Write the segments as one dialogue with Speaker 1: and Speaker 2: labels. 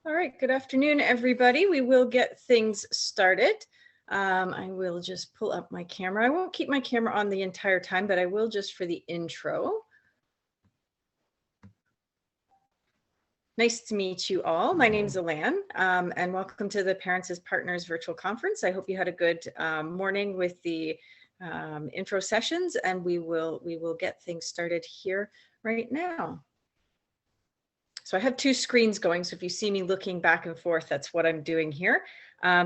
Speaker 1: All right, good afternoon, everybody. We will get things started. I will just pull up my camera. I won't keep my camera on the entire time, but I will just for the intro. Nice to meet you all. My name's Alan, and welcome to the Parents as Partners virtual conference. I hope you had a good morning with the intro sessions, and we will get things started here right now. So I have two screens going, so if you see me looking back and forth, that's what I'm doing here.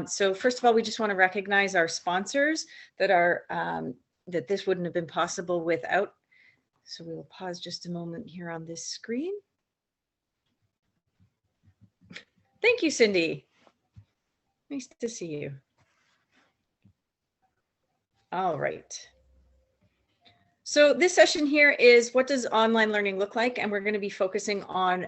Speaker 1: So first of all, we just want to recognize our sponsors that are that this wouldn't have been possible without. So we will pause just a moment here on this screen. Thank you, Cindy. Nice to see you. All right. So this session here is what does online learning look like? And we're going to be focusing on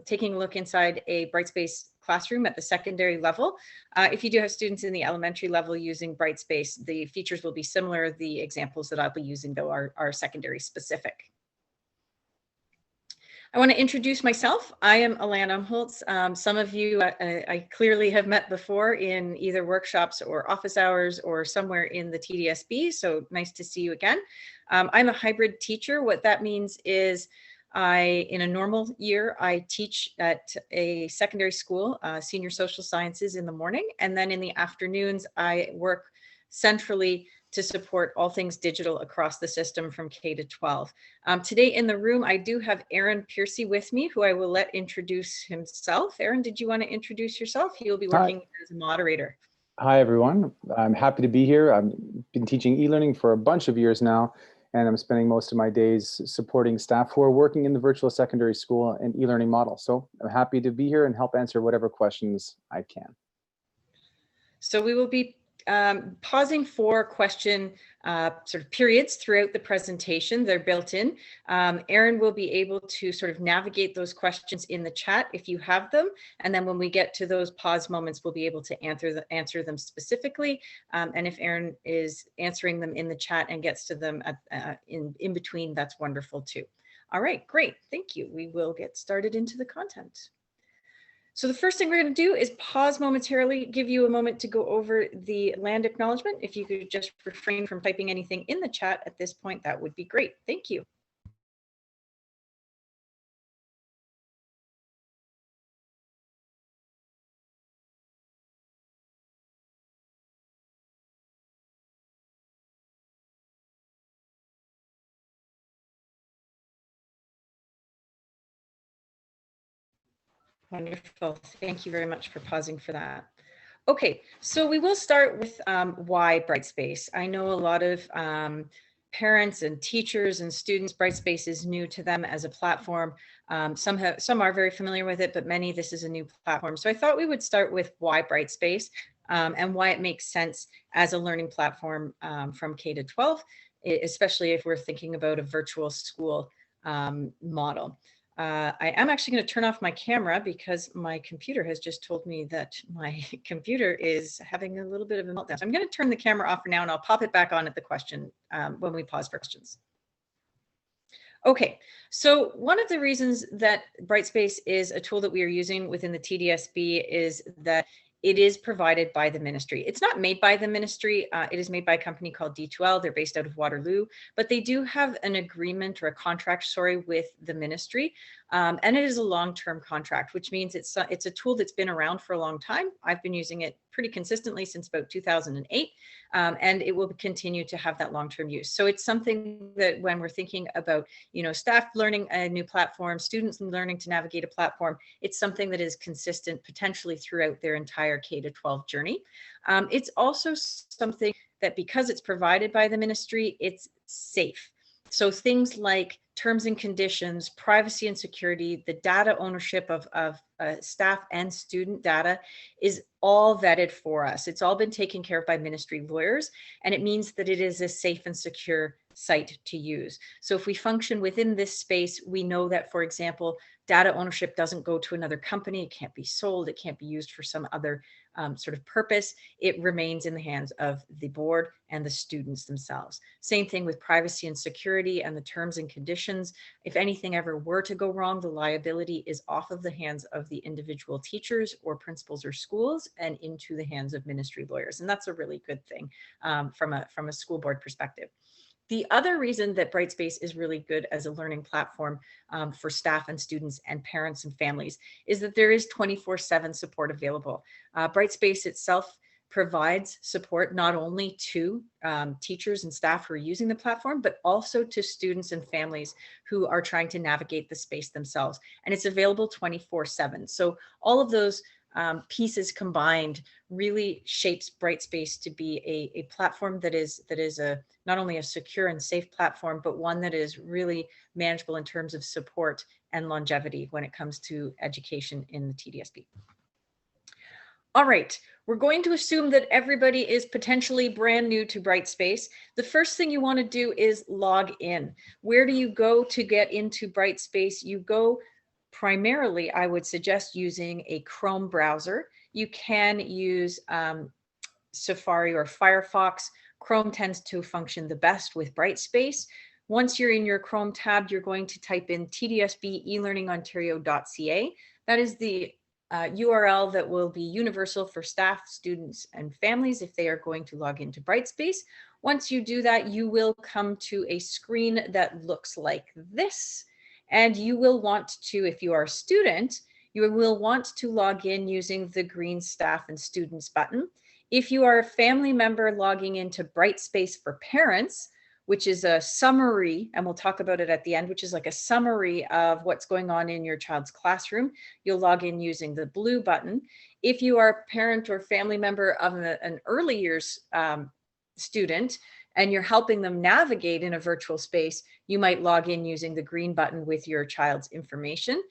Speaker 1: taking a look inside a Brightspace classroom at the secondary level. If you do have students in the elementary level using Brightspace, the features will be similar. The examples that I'll be using, though, are secondary specific. I want to introduce myself. I am Alana Holtz. Some of you I clearly have met before in either workshops or office hours or somewhere in the TDSB, so nice to see you again. I'm a hybrid teacher. What that means is in a normal year, I teach at a secondary school, senior social sciences in the morning, and then in the afternoons, I work centrally to support all things digital across the system from K to 12. Today in the room, I do have Aaron Piercy with me, who I will let introduce himself. Aaron, did you want to introduce yourself? He'll be working as a moderator.
Speaker 2: Hi, everyone. I'm happy to be here. I've been teaching e-learning for a bunch of years now, and I'm spending most of my days supporting staff who are working in the virtual secondary school and e-learning model. So I'm happy to be here and help answer whatever questions I can.
Speaker 1: So we will be pausing for question sort of periods throughout the presentation. They're built in. Aaron will be able to sort of navigate those questions in the chat if you have them. And then when we get to those pause moments, we'll be able to answer them specifically. And if Aaron is answering them in the chat and gets to them in between, that's wonderful too. All right, great. Thank you. We will get started into the content. So the first thing we're going to do is pause momentarily, give you a moment to go over the land acknowledgement. If you could just refrain from typing anything in the chat at this point, that would be great. Thank you. Wonderful. Thank you very much for pausing for that. Okay, so we will start with why Brightspace. I know a lot of parents and teachers and students, Brightspace is new to them as a platform. Some are very familiar with it, but many, this is a new platform. So I thought we would start with why Brightspace and why it makes sense as a learning platform from K to 12, especially if we're thinking about a virtual school model. I am actually going to turn off my camera because my computer has just told me that my computer is having a little bit of a meltdown. So I'm going to turn the camera off for now and I'll pop it back on at the question when we pause for questions. Okay, so one of the reasons that Brightspace is a tool that we are using within the TDSB is that it is provided by the ministry. It's not made by the ministry. It is made by a company called D2L. They're based out of Waterloo, but they do have an agreement or a contract, with the ministry. And it is a long-term contract, which means it's a tool that's been around for a long time. I've been using it pretty consistently since about 2008, and it will continue to have that long-term use. So it's something that when we're thinking about, staff learning a new platform, students learning to navigate a platform, it's something that is consistent potentially throughout their entire K to 12 journey. It's also something that because it's provided by the ministry, it's safe. So things like terms and conditions, privacy and security, the data ownership of staff and student data is all vetted for us. It's all been taken care of by ministry lawyers, and it means that it is a safe and secure site to use. So if we function within this space, we know that, for example, Data ownership doesn't go to another company. It can't be sold. It can't be used for some other sort of purpose. It remains in the hands of the board and the students themselves. Same thing with privacy and security and the terms and conditions. If anything ever were to go wrong, the liability is off of the hands of the individual teachers or principals or schools and into the hands of ministry lawyers. And that's a really good thing from a school board perspective. The other reason that Brightspace is really good as a learning platform for staff and students and parents and families is that there is 24/7 support available. Brightspace itself provides support not only to teachers and staff who are using the platform, but also to students and families who are trying to navigate the space themselves. And it's available 24/7. So all of those pieces combined really shapes Brightspace to be a platform that is not only a secure and safe platform, but one that is really manageable in terms of support and longevity when it comes to education in the TDSB. All right, we're going to assume that everybody is potentially brand new to Brightspace. The first thing you want to do is log in. Where do you go to get into Brightspace? You go primarily, I would suggest using a Chrome browser. You can use Safari or Firefox. Chrome tends to function the best with Brightspace. Once you're in your Chrome tab, you're going to type in tdsb-elearningontario.ca. That is the URL that will be universal for staff, students, and families if they are going to log into Brightspace. Once you do that, you will come to a screen that looks like this. And you will want to, if you are a student, you will want to log in using the green staff and students button. If you are a family member logging into Brightspace for parents, which is a summary, and we'll talk about it at the end, which is like a summary of what's going on in your child's classroom, you'll log in using the blue button. If you are a parent or family member of an early years student, and you're helping them navigate in a virtual space, you might log in using the green button with your child's information.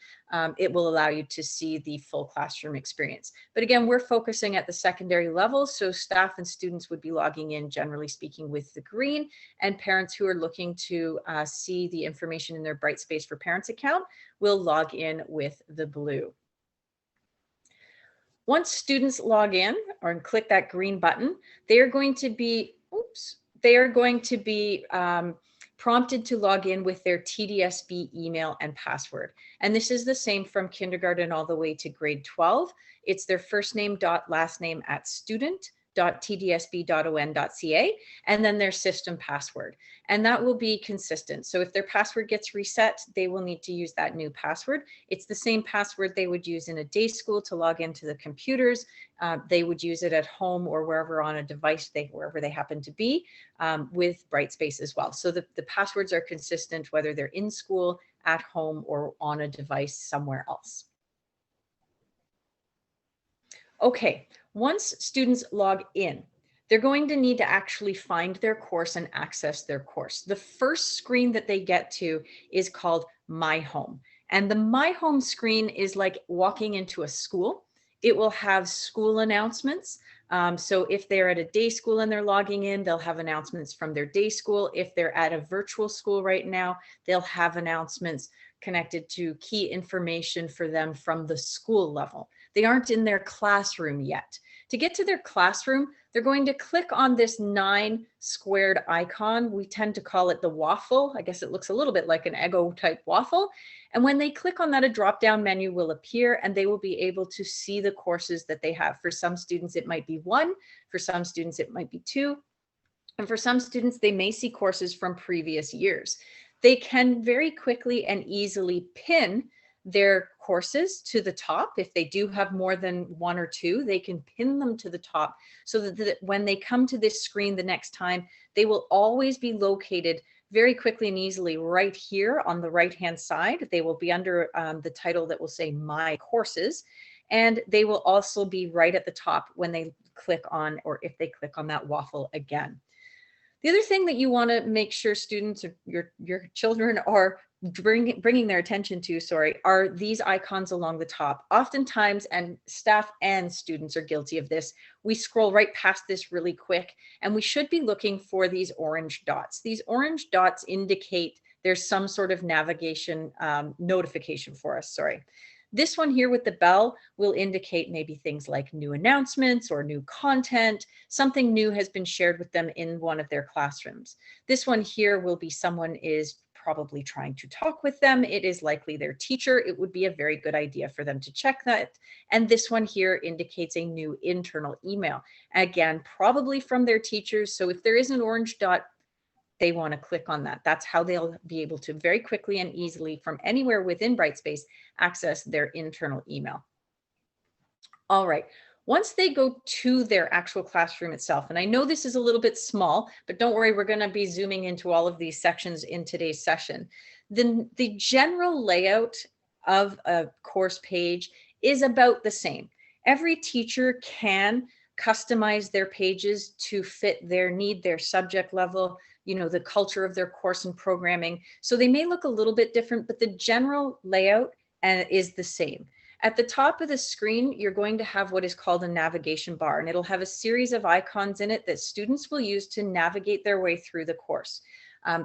Speaker 1: It will allow you to see the full classroom experience. But again, we're focusing at the secondary level, so staff and students would be logging in, generally speaking, with the green, and parents who are looking to see the information in their Brightspace for Parents account will log in with the blue. Once students log in or click that green button, they are going to be, prompted to log in with their TDSB email and password. And this is the same from kindergarten all the way to grade 12. It's their first name dot last name at student.tdsb.on.ca, and then their system password. And that will be consistent. So if their password gets reset, they will need to use that new password. It's the same password they would use in a day school to log into the computers. They would use it at home or wherever on a device, wherever they happen to be, with Brightspace as well. So the passwords are consistent whether they're in school, at home, or on a device somewhere else. Okay, once students log in, they're going to need to actually find their course and access their course. The first screen that they get to is called My Home. And the My Home screen is like walking into a school. It will have school announcements. So if they're at a day school and they're logging in, they'll have announcements from their day school. If they're at a virtual school right now, they'll have announcements connected to key information for them from the school level. They aren't in their classroom yet. To get to their classroom, they're going to click on this 9 squared icon. We tend to call it the waffle. I guess it looks a little bit like an Eggo type waffle. And when they click on that, a drop-down menu will appear and they will be able to see the courses that they have. For some students, it might be 1. For some students, it might be 2. And for some students, they may see courses from previous years. They can very quickly and easily pin their courses to the top. If they do have more than 1 or 2, they can pin them to the top so that when they come to this screen the next time, they will always be located very quickly and easily right here on the right-hand side. They will be under the title that will say My Courses, and they will also be right at the top when they click on, or if they click on that waffle again. The other thing that you want to make sure students or your children are bringing their attention to, are these icons along the top. Oftentimes, and staff and students are guilty of this, we scroll right past this really quick, and we should be looking for these orange dots. These orange dots indicate there's some sort of navigation notification for us, sorry. This one here with the bell will indicate maybe things like new announcements or new content. Something new has been shared with them in one of their classrooms. This one here will be someone is probably trying to talk with them. It is likely their teacher. It would be a very good idea for them to check that. And this one here indicates a new internal email. Again, probably from their teachers. So if there is an orange dot, they want to click on that. That's how they'll be able to very quickly and easily from anywhere within Brightspace access their internal email. All right. Once they go to their actual classroom itself, and I know this is a little bit small, but don't worry, we're going to be zooming into all of these sections in today's session. Then the general layout of a course page is about the same. Every teacher can customize their pages to fit their need, their subject level, you know, the culture of their course and programming. So they may look a little bit different, but the general layout is the same. At the top of the screen, you're going to have what is called a navigation bar, and it'll have a series of icons in it that students will use to navigate their way through the course.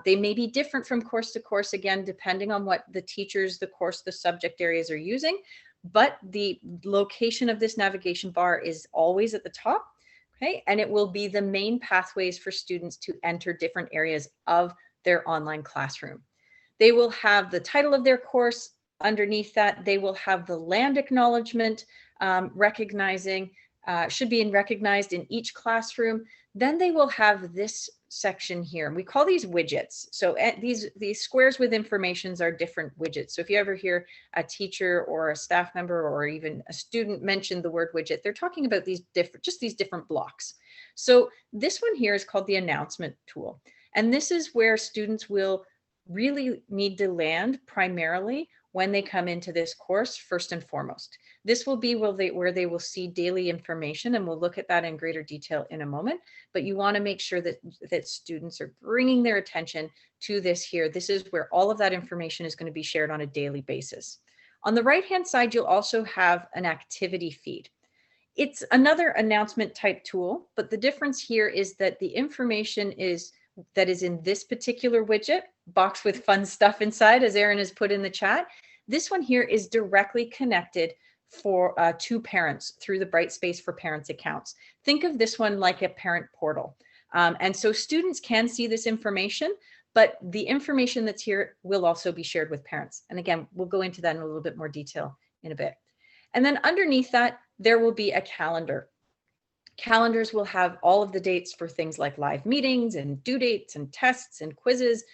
Speaker 1: They may be different from course to course, again, depending on what the teachers, the course, the subject areas are using, but the location of this navigation bar is always at the top. Okay, and it will be the main pathways for students to enter different areas of their online classroom. They will have the title of their course. Underneath that, they will have the land acknowledgement recognizing, should be recognized in each classroom. Then they will have this section here. We call these widgets. So these squares with informations are different widgets. So if you ever hear a teacher or a staff member or even a student mention the word widget, they're talking about these different blocks. So this one here is called the announcement tool. And this is where students will really need to land primarily when they come into this course, first and foremost. This will be where they will see daily information, and we'll look at that in greater detail in a moment. But you want to make sure that students are bringing their attention to this here. This is where all of that information is going to be shared on a daily basis. On the right-hand side, you'll also have an activity feed. It's another announcement type tool, but the difference here is that the information that is in this particular widget, box with fun stuff inside, as Erin has put in the chat. This one here is directly connected to parents through the Brightspace for Parents accounts. Think of this one like a parent portal. And so students can see this information, but the information that's here will also be shared with parents. And again, we'll go into that in a little bit more detail in a bit. And then underneath that, there will be a calendar. Calendars will have all of the dates for things like live meetings and due dates and tests and quizzes,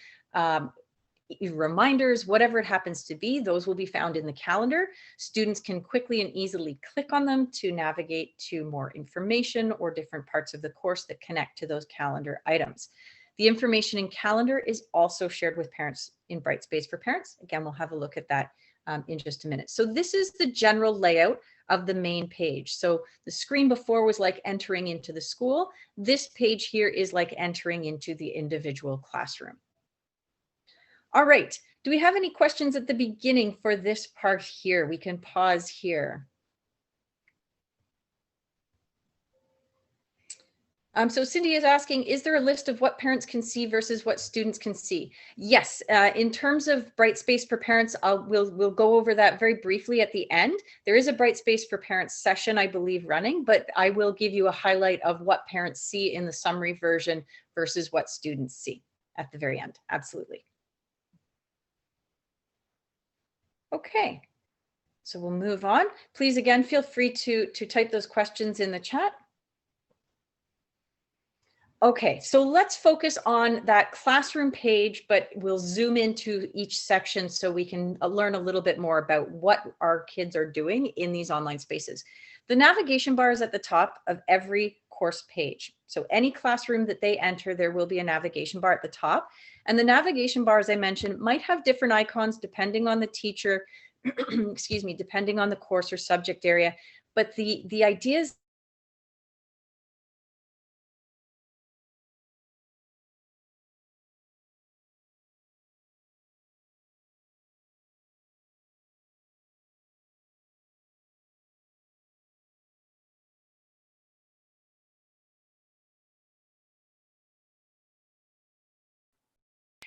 Speaker 1: reminders, whatever it happens to be. Those will be found in the calendar. Students can quickly and easily click on them to navigate to more information or different parts of the course that connect to those calendar items. The information in calendar is also shared with parents in Brightspace for Parents. Again, we'll have a look at that in just a minute. So this is the general layout of the main page. So the screen before was like entering into the school. This page here is like entering into the individual classroom. All right, do we have any questions at the beginning for this part here? We can pause here. So Cindy is asking, is there a list of what parents can see versus what students can see? Yes, in terms of Brightspace for Parents, we'll go over that very briefly at the end. There is a Brightspace for Parents session, I believe, running, but I will give you a highlight of what parents see in the summary version versus what students see at the very end. Absolutely. Okay, so we'll move on. Please, again, feel free to type those questions in the chat. Okay, so let's focus on that classroom page, but we'll zoom into each section so we can learn a little bit more about what our kids are doing in these online spaces. The navigation bar is at the top of every course page. So any classroom that they enter, there will be a navigation bar at the top. And the navigation bar, as I mentioned, might have different icons depending on the teacher, excuse me, depending on the course or subject area. But the idea is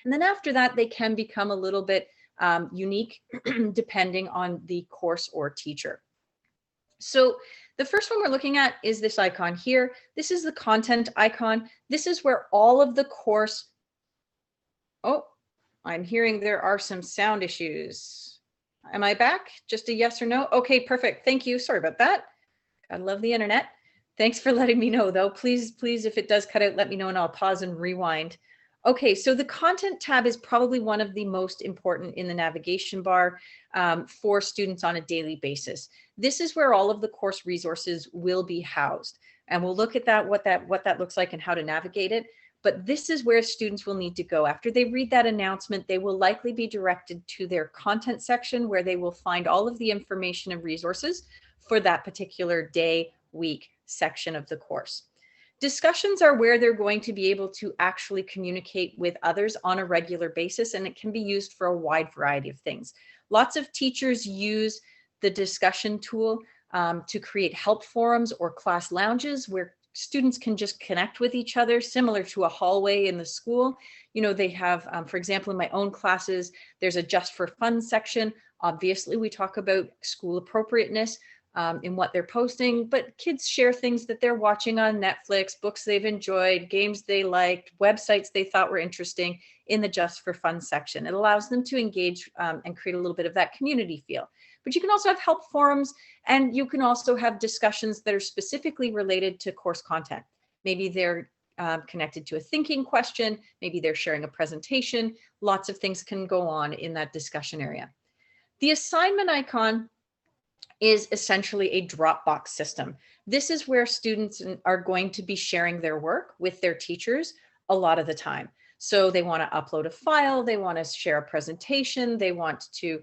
Speaker 1: And then after that, they can become a little bit unique depending on the course or teacher. So the first one we're looking at is this icon here. This is the content icon. This is where all of the course, oh, I'm hearing there are some sound issues. Am I back? Just a yes or no? Okay, perfect. Thank you. Sorry about that. I love the internet. Thanks for letting me know though. Please, if it does cut out, let me know and I'll pause and rewind. Okay, so the content tab is probably one of the most important in the navigation bar for students on a daily basis. This is where all of the course resources will be housed. And we'll look at that, what that looks like and how to navigate it. But this is where students will need to go. After they read that announcement, they will likely be directed to their content section where they will find all of the information and resources for that particular day, week section of the course. Discussions are where they're going to be able to actually communicate with others on a regular basis, and it can be used for a wide variety of things. Lots of teachers use the discussion tool to create help forums or class lounges where students can just connect with each other, similar to a hallway in the school. You know, they have, for example, in my own classes, there's a just for fun section. Obviously, we talk about school appropriateness in what they're posting, but kids share things that they're watching on Netflix, books they've enjoyed, games they liked, websites they thought were interesting in the just for fun section. It allows them to engage and create a little bit of that community feel. But you can also have help forums, and you can also have discussions that are specifically related to course content. Maybe they're connected to a thinking question, maybe they're sharing a presentation. Lots of things can go on in that discussion area. The assignment icon is essentially a Dropbox system. This is where students are going to be sharing their work with their teachers a lot of the time. So they want to upload a file, they want to share a presentation, they want to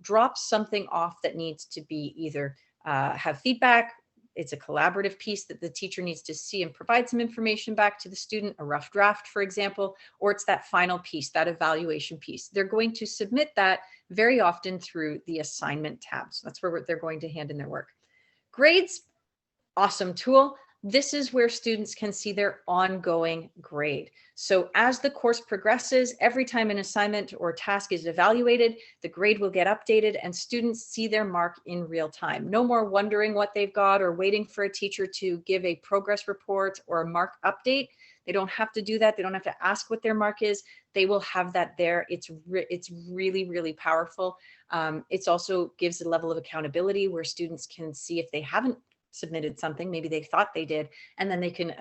Speaker 1: drop something off that needs to be either have feedback. It's a collaborative piece that the teacher needs to see and provide some information back to the student, a rough draft, for example, or it's that final piece, that evaluation piece. They're going to submit that very often through the assignment tab. So that's where they're going to hand in their work. Grades, awesome tool. This is where students can see their ongoing grade. So as the course progresses, every time an assignment or task is evaluated, the grade will get updated and students see their mark in real time. No more wondering what they've got or waiting for a teacher to give a progress report or a mark update. They don't have to do that. They don't have to ask what their mark is. They will have that there. It's really, really powerful. It also gives a level of accountability where students can see if they haven't submitted something, maybe they thought they did, and then they can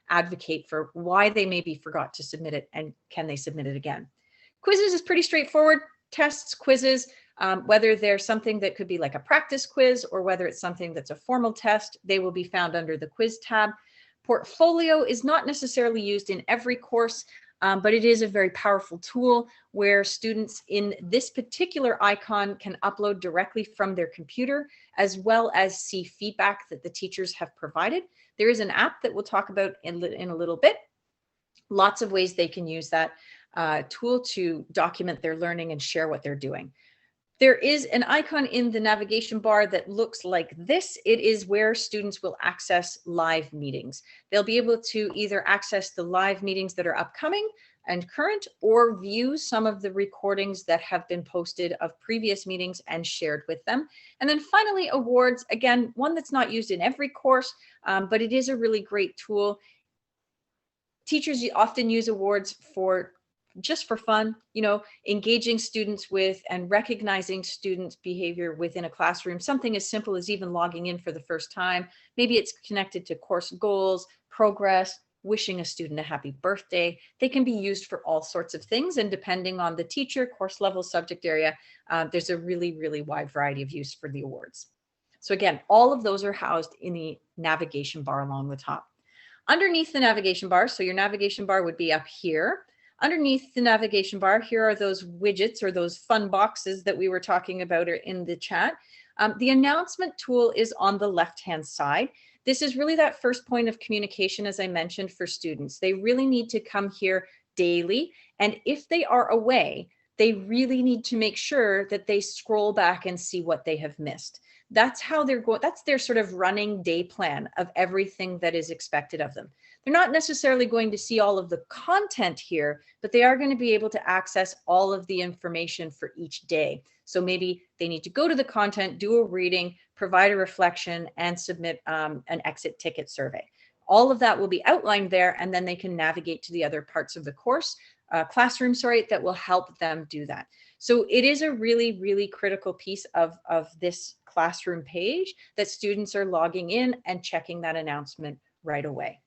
Speaker 1: advocate for why they maybe forgot to submit it and can they submit it again. Quizzes is pretty straightforward. Tests, quizzes, whether they're something that could be like a practice quiz or whether it's something that's a formal test, they will be found under the quiz tab. Portfolio is not necessarily used in every course, but it is a very powerful tool where students in this particular icon can upload directly from their computer, as well as see feedback that the teachers have provided. There is an app that we'll talk about in a little bit. Lots of ways they can use that tool to document their learning and share what they're doing. There is an icon in the navigation bar that looks like this. It is where students will access live meetings. They'll be able to either access the live meetings that are upcoming and current, or view some of the recordings that have been posted of previous meetings and shared with them. And then finally, awards, again, one that's not used in every course, but it is a really great tool. Teachers often use awards just for fun, engaging students with and recognizing students' behavior within a classroom. Something as simple as even logging in for the first time. Maybe it's connected to course goals, progress, wishing a student a happy birthday. They can be used for all sorts of things. And depending on the teacher, course level, subject area, there's a really, really wide variety of use for the awards. So again, all of those are housed in the navigation bar along the top. Underneath the navigation bar, so your navigation bar would be up here. Underneath the navigation bar, here are those widgets or those fun boxes that we were talking about in the chat. The announcement tool is on the left-hand side. This is really that first point of communication, as I mentioned, for students. They really need to come here daily. And if they are away, they really need to make sure that they scroll back and see what they have missed. That's how they're going, that's their sort of running day plan of everything that is expected of them. They're not necessarily going to see all of the content here, but they are going to be able to access all of the information for each day. So maybe they need to go to the content, do a reading, provide a reflection, and submit an exit ticket survey. All of that will be outlined there, and then they can navigate to the other parts of the course, classroom, sorry, that will help them do that. So it is a really, really critical piece of this classroom page that students are logging in and checking that announcement right away.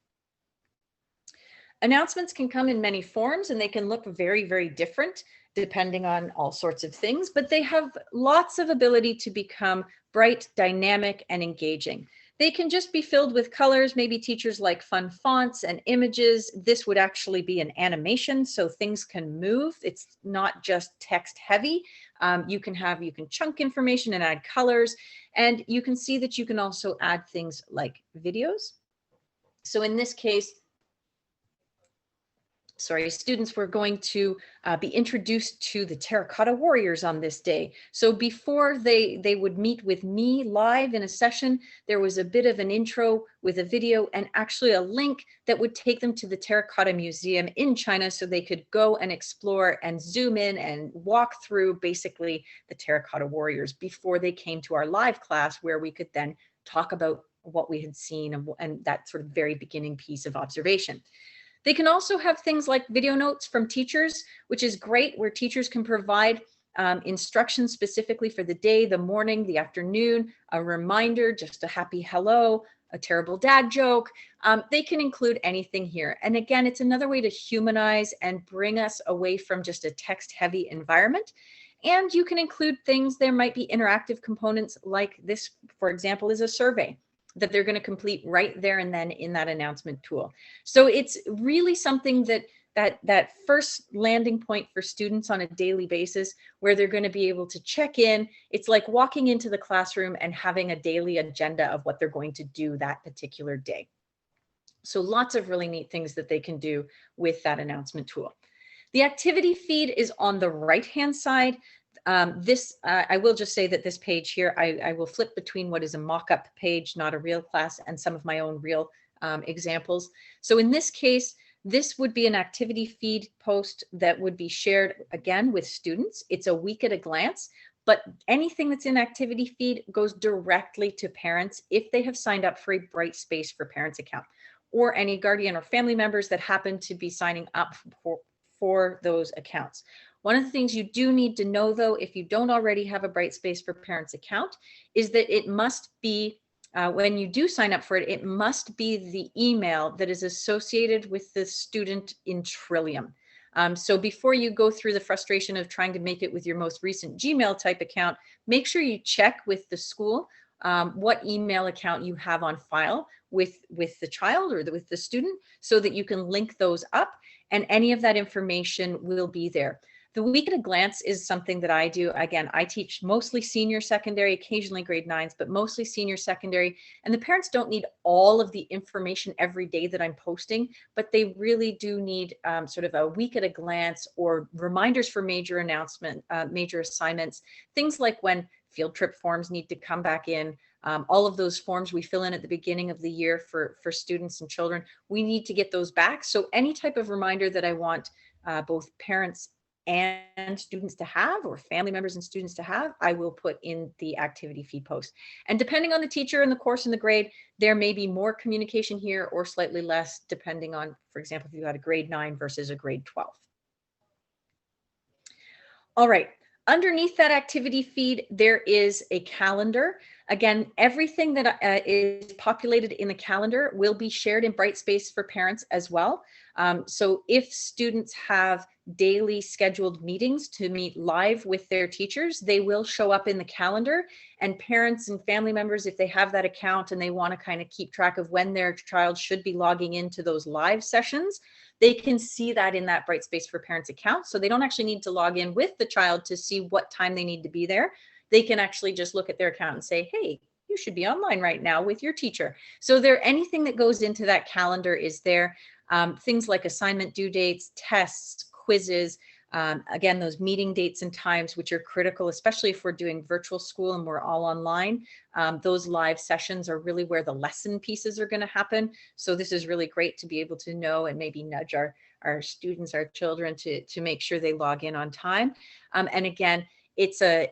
Speaker 1: Announcements can come in many forms, and they can look very, very different depending on all sorts of things, but they have lots of ability to become bright, dynamic, and engaging. They can just be filled with colors. Maybe teachers like fun fonts and images. This would actually be an animation, so things can move. It's not just text heavy. You can chunk information and add colors, and you can see that you can also add things like videos. So in this case, students were going to be introduced to the Terracotta Warriors on this day. So before they would meet with me live in a session, there was a bit of an intro with a video and actually a link that would take them to the Terracotta Museum in China, so they could go and explore and zoom in and walk through basically the Terracotta Warriors before they came to our live class, where we could then talk about what we had seen and that sort of very beginning piece of observation. They can also have things like video notes from teachers, which is great, where teachers can provide instructions specifically for the day, the morning, the afternoon, a reminder, just a happy hello, a terrible dad joke. They can include anything here. And again, it's another way to humanize and bring us away from just a text-heavy environment. And you can include things, there might be interactive components like this, for example, is a survey that they're going to complete right there and then in that announcement tool. So it's really something that first landing point for students on a daily basis, where they're going to be able to check in. It's like walking into the classroom and having a daily agenda of what they're going to do that particular day. So lots of really neat things that they can do with that announcement tool. The activity feed is on the right-hand side. I will just say that this page here, I will flip between what is a mock-up page, not a real class, and some of my own real examples. So in this case, this would be an activity feed post that would be shared again with students. It's a week at a glance, but anything that's in activity feed goes directly to parents if they have signed up for a Brightspace for Parents account, or any guardian or family members that happen to be signing up for those accounts. One of the things you do need to know, though, if you don't already have a Brightspace for Parents account, is that it must be, when you do sign up for it, it must be the email that is associated with the student in Trillium. So before you go through the frustration of trying to make it with your most recent Gmail type account, make sure you check with the school what email account you have on file with the child or with the student, so that you can link those up, and any of that information will be there. The week at a glance is something that I do. Again, I teach mostly senior secondary, occasionally grade 9s, but mostly senior secondary. And the parents don't need all of the information every day that I'm posting, but they really do need sort of a week at a glance, or reminders for major assignments, things like when field trip forms need to come back in. All of those forms we fill in at the beginning of the year for students and children, we need to get those back. So any type of reminder that I want both parents and students to have, or family members and students to have, I will put in the activity feed post. And depending on the teacher and the course and the grade, there may be more communication here or slightly less, depending on, for example, if you had a grade 9 versus a grade 12. All right, underneath that activity feed, there is a calendar. Again, everything that is populated in the calendar will be shared in Brightspace for Parents as well. So if students have daily scheduled meetings to meet live with their teachers, they will show up in the calendar, and parents and family members, if they have that account and they want to kind of keep track of when their child should be logging into those live sessions, they can see that in that Brightspace for Parents account. So they don't actually need to log in with the child to see what time they need to be there. They can actually just look at their account and say, hey, you should be online right now with your teacher. So anything that goes into that calendar is there. Things like assignment due dates, tests, quizzes, Again, those meeting dates and times, which are critical, especially if we're doing virtual school and we're all online. Those live sessions are really where the lesson pieces are going to happen. So this is really great to be able to know and maybe nudge our students, our children to make sure they log in on time. And again, it's a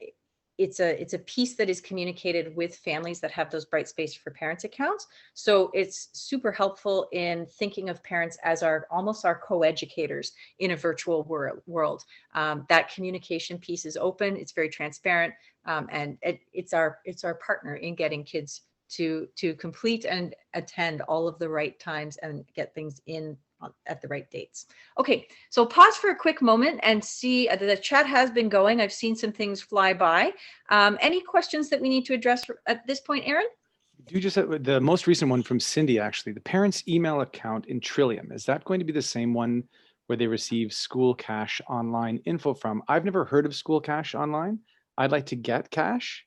Speaker 1: piece that is communicated with families that have those Brightspace for Parents accounts. So it's super helpful in thinking of parents as almost our co-educators in a virtual world. That communication piece is open, it's very transparent, and it's our partner in getting kids to complete and attend all of the right times and get things in at the right dates. Okay, so pause for a quick moment and see the chat has been going. I've seen some things fly by. Any questions that we need to address at this point, Aaron?
Speaker 2: You just had the most recent one from Cindy, actually. The parents' email account in Trillium, is that going to be the same one where they receive School Cash Online info from? I've never heard of School Cash Online. I'd like to get cash.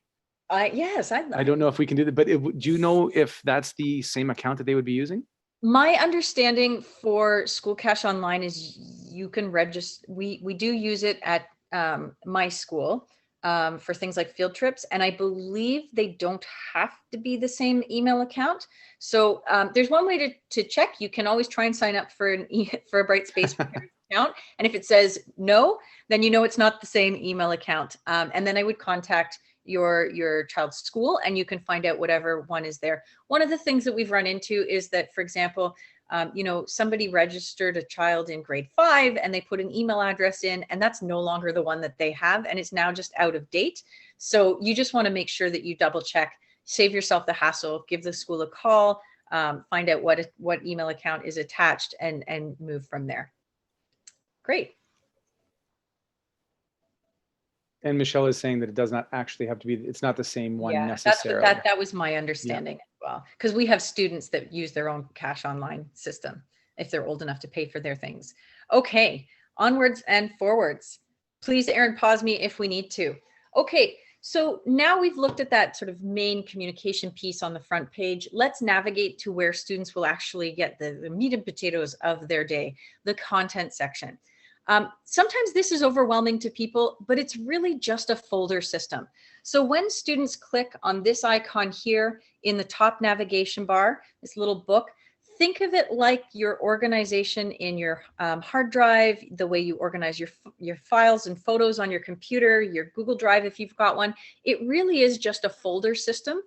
Speaker 1: Yes,
Speaker 2: I don't know if we can do that, but do you know if that's the same account that they would be using?
Speaker 1: My understanding for School Cash Online is you can register. We do use it at my school for things like field trips, and I believe they don't have to be the same email account. So there's one way to check. You can always try and sign up for for a Brightspace account, and if it says no, then you know it's not the same email account. And then I would contact your child's school and you can find out whatever one is there. One of the things that we've run into is that, for example, somebody registered a child in grade 5 and they put an email address in, and that's no longer the one that they have, and it's now just out of date. So you just want to make sure that you double check, save yourself the hassle, give the school a call, find out what email account is attached, and move from there. Great.
Speaker 2: And Michelle is saying that it does not actually have to be, it's not the same one necessarily.
Speaker 1: That was my understanding as well. Because we have students that use their own Cash Online system if they're old enough to pay for their things. Okay, onwards and forwards. Please, Aaron, pause me if we need to. Okay, so now we've looked at that sort of main communication piece on the front page. Let's navigate to where students will actually get the meat and potatoes of their day, the content section. Sometimes this is overwhelming to people, but it's really just a folder system. So when students click on this icon here in the top navigation bar, this little book, think of it like your organization in your hard drive, the way you organize your files and photos on your computer, your Google Drive if you've got one. It really is just a folder system.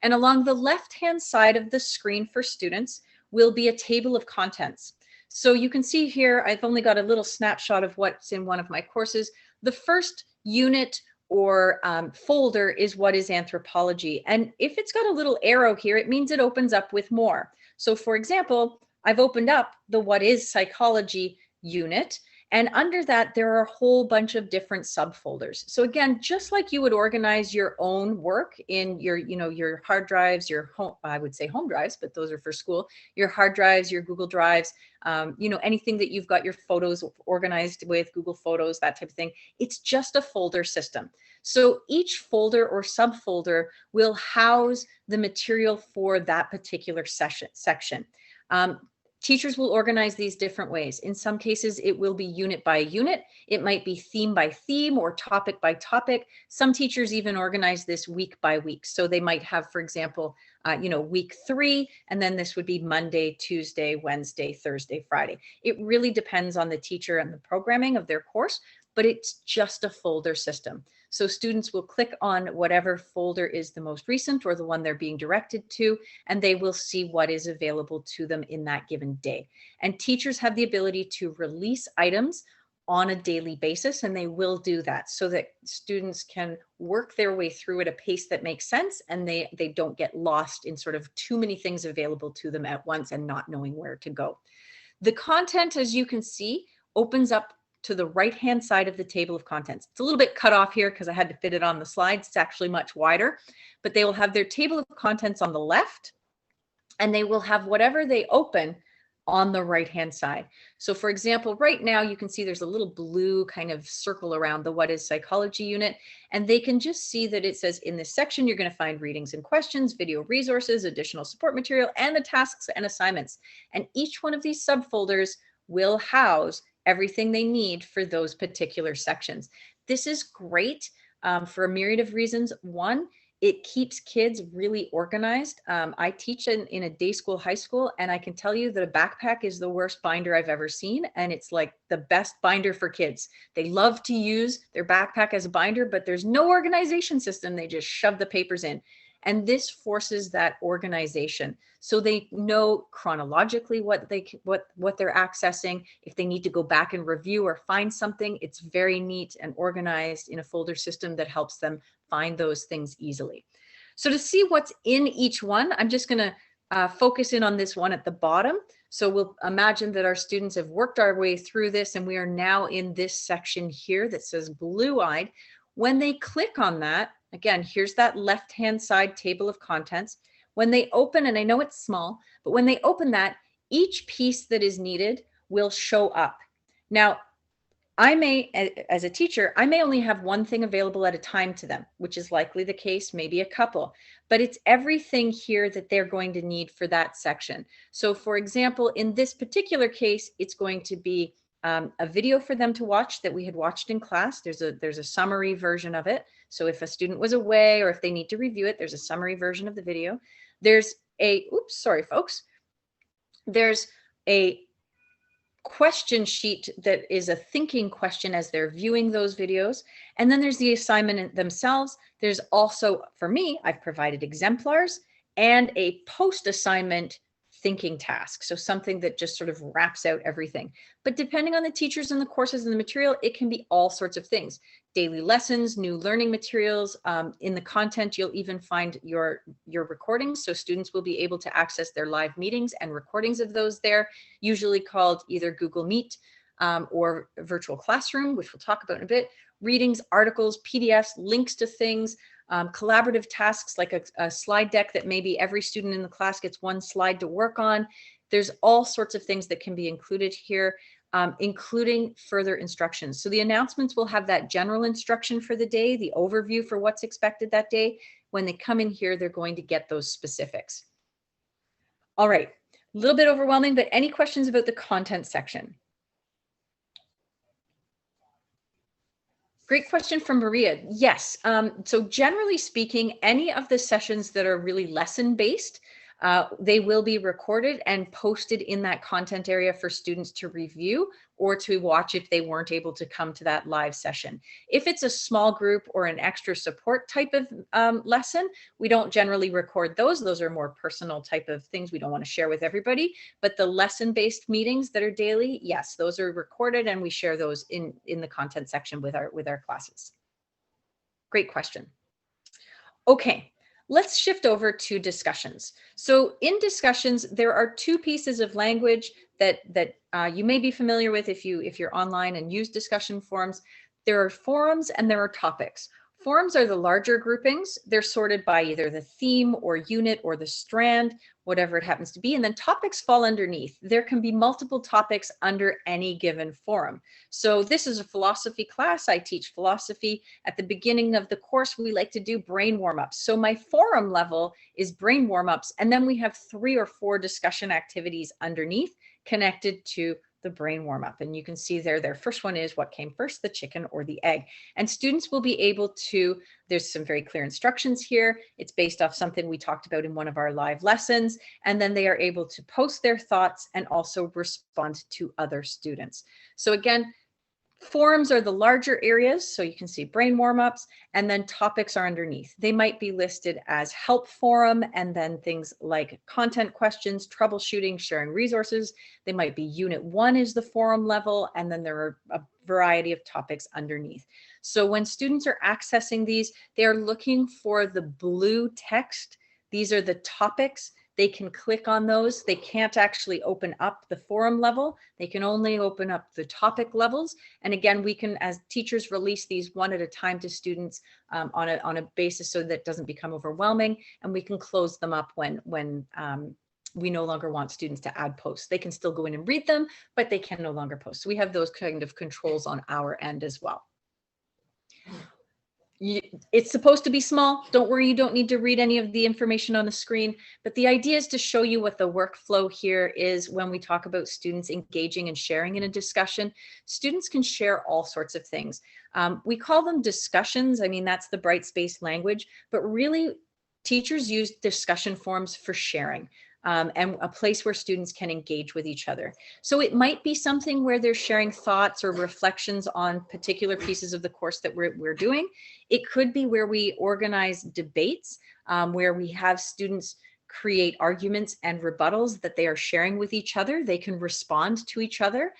Speaker 1: And along the left-hand side of the screen for students will be a table of contents. So you can see here, I've only got a little snapshot of what's in one of my courses. The first unit or folder is what is anthropology. And if it's got a little arrow here, it means it opens up with more. So for example, I've opened up the what is psychology unit. And under that, there are a whole bunch of different subfolders. So again, just like you would organize your own work in your hard drives, your home, I would say home drives, but those are for school, your hard drives, your Google Drives, anything that you've got your photos organized with, Google Photos, that type of thing. It's just a folder system. So each folder or subfolder will house the material for that particular section. Teachers will organize these different ways. In some cases, it will be unit by unit. It might be theme by theme or topic by topic. Some teachers even organize this week by week. So they might have, for example, week 3, and then this would be Monday, Tuesday, Wednesday, Thursday, Friday. It really depends on the teacher and the programming of their course, but it's just a folder system. So students will click on whatever folder is the most recent or the one they're being directed to, and they will see what is available to them in that given day. And teachers have the ability to release items on a daily basis, and they will do that so that students can work their way through at a pace that makes sense, and they don't get lost in sort of too many things available to them at once and not knowing where to go. The content, as you can see, opens up to the right-hand side of the table of contents. It's a little bit cut off here because I had to fit it on the slides. It's actually much wider, but they will have their table of contents on the left, and they will have whatever they open on the right-hand side. So for example, right now you can see there's a little blue kind of circle around the what is psychology unit, and they can just see that it says in this section, you're going to find readings and questions, video resources, additional support material, and the tasks and assignments. And each one of these subfolders will house everything they need for those particular sections. This is great for a myriad of reasons. One, it keeps kids really organized. I teach in a day school high school, and I can tell you that a backpack is the worst binder I've ever seen. And it's like the best binder for kids. They love to use their backpack as a binder, but there's no organization system. They just shove the papers in. And this forces that organization. So they know chronologically what they're accessing. If they need to go back and review or find something, it's very neat and organized in a folder system that helps them find those things easily. So to see what's in each one, I'm just going to focus in on this one at the bottom. So we'll imagine that our students have worked our way through this, and we are now in this section here that says blue-eyed. When they click on that, again, here's that left-hand side table of contents. When they open, and I know it's small, but when they open that, each piece that is needed will show up. Now, I may, as a teacher, I may only have one thing available at a time to them, which is likely the case, maybe a couple, but it's everything here that they're going to need for that section. So for example, in this particular case, it's going to be a video for them to watch that we had watched in class. There's a summary version of it. So if a student was away or if they need to review it, there's a summary version of the video. There's a, oops, sorry, folks. There's a question sheet that is a thinking question as they're viewing those videos. And then there's the assignment themselves. There's also, for me, I've provided exemplars and a post-assignment thinking task. So something that just sort of wraps out everything. But depending on the teachers and the courses and the material, it can be all sorts of things. Daily lessons, new learning materials. In the content, you'll even find your recordings. So students will be able to access their live meetings and recordings of those there, usually called either Google Meet or virtual classroom, which we'll talk about in a bit. Readings, articles, PDFs, links to things, collaborative tasks like a slide deck that maybe every student in the class gets one slide to work on. There's all sorts of things that can be included here, including further instructions. So the announcements will have that general instruction for the day, the overview for what's expected that day. When they come in here, they're going to get those specifics. All right, a little bit overwhelming, but any questions about the content section? Great question from Maria. Yes. So generally speaking, any of the sessions that are really lesson-based, they will be recorded and posted in that content area for students to review or to watch if they weren't able to come to that live session. If it's a small group or an extra support type of lesson, we don't generally record those. Those are more personal type of things we don't want to share with everybody. But the lesson-based meetings that are daily, yes, those are recorded and we share those in the content section with our classes. Great question. Okay. Let's shift over to discussions. So in discussions, there are two pieces of language that you may be familiar with if you're online and use discussion forums. There are forums and there are topics. Forums are the larger groupings. They're sorted by either the theme or unit or the strand, whatever it happens to be. And then topics fall underneath. There can be multiple topics under any given forum. So this is a philosophy class. I teach philosophy. At the beginning of the course, we like to do brain warm-ups. So my forum level is brain warm-ups. And then we have 3 or 4 discussion activities underneath connected to the brain warm-up. And you can see there, their first one is what came first, the chicken or the egg. And students will be able to, there's some very clear instructions here. It's based off something we talked about in one of our live lessons. And then they are able to post their thoughts and also respond to other students. So again, forums are the larger areas, so you can see brain warm-ups, and then topics are underneath. They might be listed as help forum, and then things like content questions, troubleshooting, sharing resources. They might be unit 1 is the forum level, and then there are a variety of topics underneath. So when students are accessing these, they are looking for the blue text. These are the topics. They can click on those. They can't actually open up the forum level. They can only open up the topic levels. And again, we can, as teachers, release these one at a time to students on a basis so that it doesn't become overwhelming. And we can close them up when we no longer want students to add posts. They can still go in and read them, but they can no longer post. So we have those kind of controls on our end as well. It's supposed to be small. Don't worry, you don't need to read any of the information on the screen, but the idea is to show you what the workflow here is when we talk about students engaging and sharing in a discussion. Students can share all sorts of things. We call them discussions. I mean, that's the Brightspace language, but really teachers use discussion forums for sharing. And a place where students can engage with each other. So it might be something where they're sharing thoughts or reflections on particular pieces of the course that we're doing. It could be where we organize debates, where we have students create arguments and rebuttals that they are sharing with each other. They can respond to each other.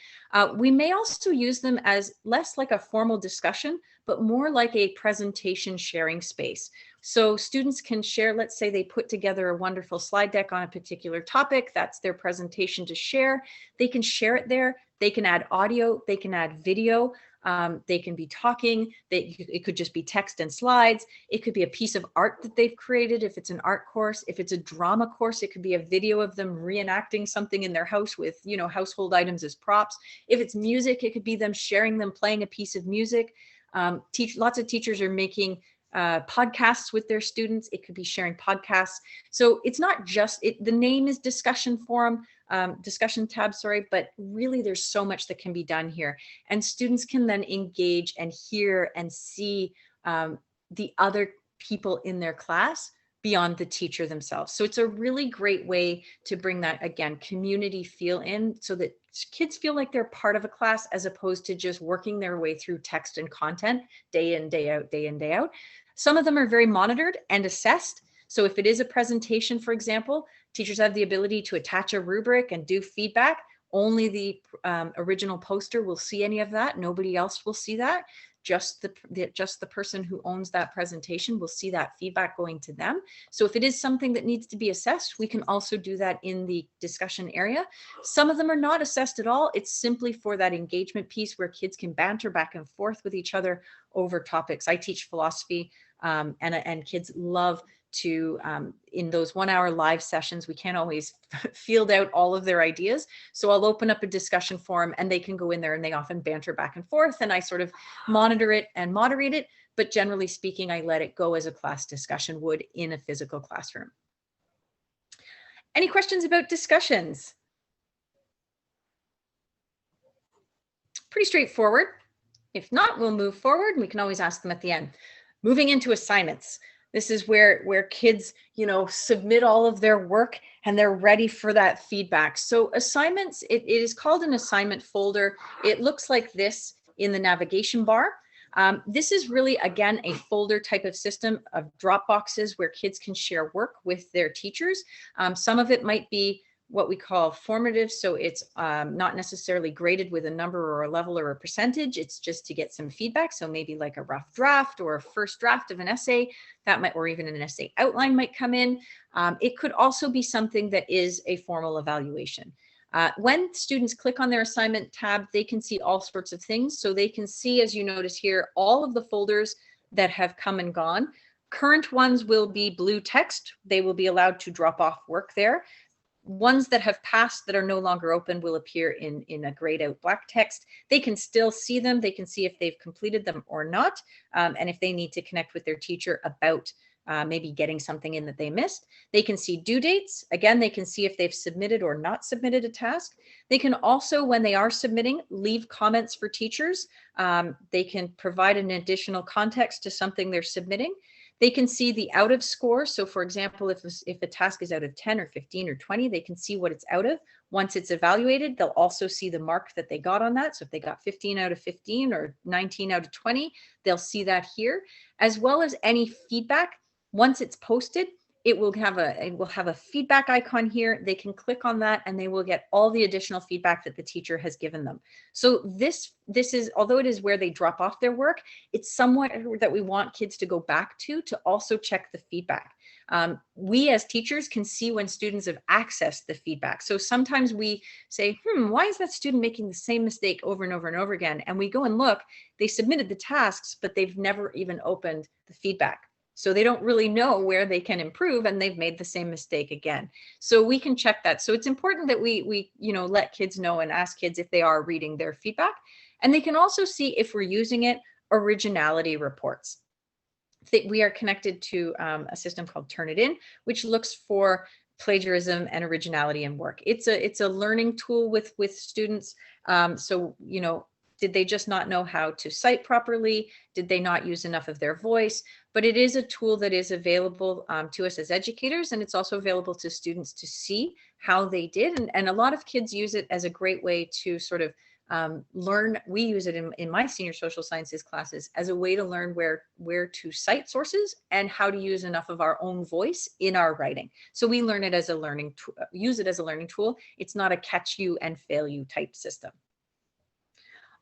Speaker 1: We may also use them as less like a formal discussion, but more like a presentation sharing space. So students can share, let's say they put together a wonderful slide deck on a particular topic. That's their presentation to share. They can share it there. They can add audio. They can add video. They can be talking. It could just be text and slides. It could be a piece of art that they've created if it's an art course. If it's a drama course, it could be a video of them reenacting something in their house with, you know, household items as props. If it's music, it could be them sharing them playing a piece of music. Lots of teachers are making podcasts with their students. It could be sharing podcasts. So it's not just the name is discussion forum, discussion tab, sorry, but really there's so much that can be done here. And students can then engage and hear and see the other people in their class beyond the teacher themselves. So it's a really great way to bring that, again, community feel in so that kids feel like they're part of a class as opposed to just working their way through text and content day in, day out, day in, day out. Some of them are very monitored and assessed. So if it is a presentation, for example, teachers have the ability to attach a rubric and do feedback. Only the original poster will see any of that. Nobody else will see that. Just the person who owns that presentation will see that feedback going to them. So if it is something that needs to be assessed, we can also do that in the discussion area. Some of them are not assessed at all. It's simply for that engagement piece where kids can banter back and forth with each other over topics. I teach philosophy and kids love to, in those 1 hour live sessions, we can't always field out all of their ideas. So I'll open up a discussion forum and they can go in there and they often banter back and forth and I sort of monitor it and moderate it. But generally speaking, I let it go as a class discussion would in a physical classroom. Any questions about discussions? Pretty straightforward. If not, we'll move forward and we can always ask them at the end. Moving into assignments. This is where kids, you know, submit all of their work and they're ready for that feedback. So assignments, it is called an assignment folder. It looks like this in the navigation bar. This is really, again, a folder type of system of drop boxes where kids can share work with their teachers. Some of it might be what we call formative. So it's not necessarily graded with a number or a level or a percentage. It's just to get some feedback. So maybe like a rough draft or a first draft of an essay that might, or even an essay outline might come in. It could also be something that is a formal evaluation. When students click on their assignment tab, they can see all sorts of things. So they can see, as you notice here, all of the folders that have come and gone. Current ones will be blue text. They will be allowed to drop off work there. Ones that have passed that are no longer open will appear in a grayed out black text. They can still see them. They can see if they've completed them or not. And if they need to connect with their teacher about maybe getting something in that they missed. They can see due dates. Again, they can see if they've submitted or not submitted a task. They can also, when they are submitting, leave comments for teachers. They can provide an additional context to something they're submitting. They can see the out of score. So for example, if a task is out of 10 or 15 or 20, they can see what it's out of. Once it's evaluated, they'll also see the mark that they got on that. So if they got 15 out of 15 or 19 out of 20, they'll see that here, as well as any feedback. Once it's posted, it will have a feedback icon here. They can click on that and they will get all the additional feedback that the teacher has given them. So this is, although it is where they drop off their work, it's somewhat that we want kids to go back to also check the feedback. We as teachers can see when students have accessed the feedback. So sometimes we say, why is that student making the same mistake over and over and over again? And we go and look, they submitted the tasks, but they've never even opened the feedback. So they don't really know where they can improve and they've made the same mistake again. So we can check that. So it's important that we let kids know and ask kids if they are reading their feedback. And they can also see if we're using it, originality reports. we are connected to a system called Turnitin, which looks for plagiarism and originality in work. It's a learning tool with students. So, you know, did they just not know how to cite properly? Did they not use enough of their voice? But it is a tool that is available to us as educators, and it's also available to students to see how they did. And a lot of kids use it as a great way to sort of learn. We use it in my senior social sciences classes as a way to learn where to cite sources and how to use enough of our own voice in our writing. So we learn it as a learning, use it as a learning tool. It's not a catch you and fail you type system.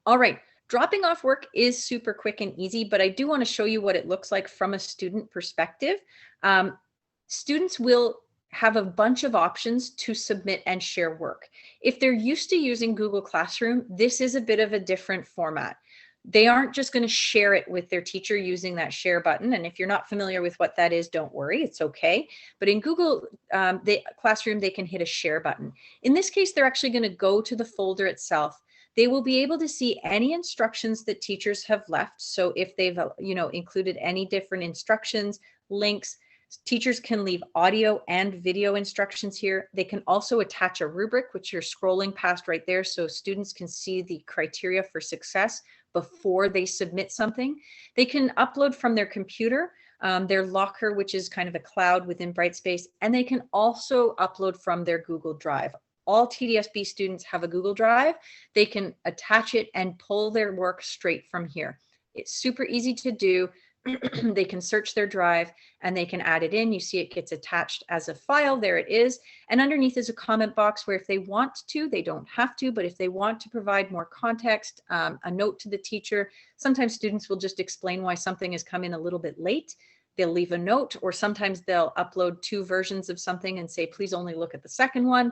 Speaker 1: All right, dropping off work is super quick and easy, but I do want to show you what it looks like from a student perspective. Students will have a bunch of options to submit and share work. If they're used to using Google Classroom, this is a bit of a different format. They aren't just going to share it with their teacher using that share button. And if you're not familiar with what that is, don't worry, it's okay. But in Google Classroom, they can hit a share button. In this case, they're actually going to go to the folder itself. They will be able to see any instructions that teachers have left. So if they've, you know, included any different instructions, links, teachers can leave audio and video instructions here. They can also attach a rubric, which you're scrolling past right there, so students can see the criteria for success before they submit something. They can upload from their computer, their locker, which is kind of a cloud within Brightspace, and they can also upload from their Google Drive. All TDSB students have a Google Drive. They can attach it and pull their work straight from here. It's super easy to do. They can search their drive and they can add it in. You see it gets attached as a file. There it is. And underneath is a comment box where if they want to, they don't have to, but if they want to provide more context, a note to the teacher, sometimes students will just explain why something has come in a little bit late. They'll leave a note, or sometimes they'll upload 2 versions of something and say, please only look at the second one.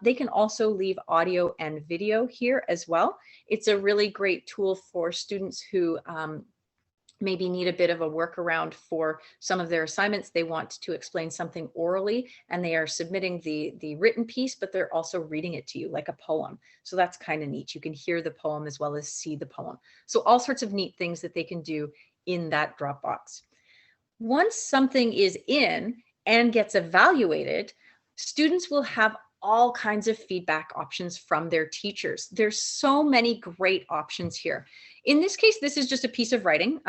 Speaker 1: They can also leave audio and video here as well. It's a really great tool for students who maybe need a bit of a workaround for some of their assignments. They want to explain something orally and they are submitting the written piece, but they're also reading it to you like a poem. So that's kind of neat. You can hear the poem as well as see the poem. So all sorts of neat things that they can do in that Dropbox. Once something is in and gets evaluated, students will have all kinds of feedback options from their teachers. There's so many great options here. In this case, this is just a piece of writing.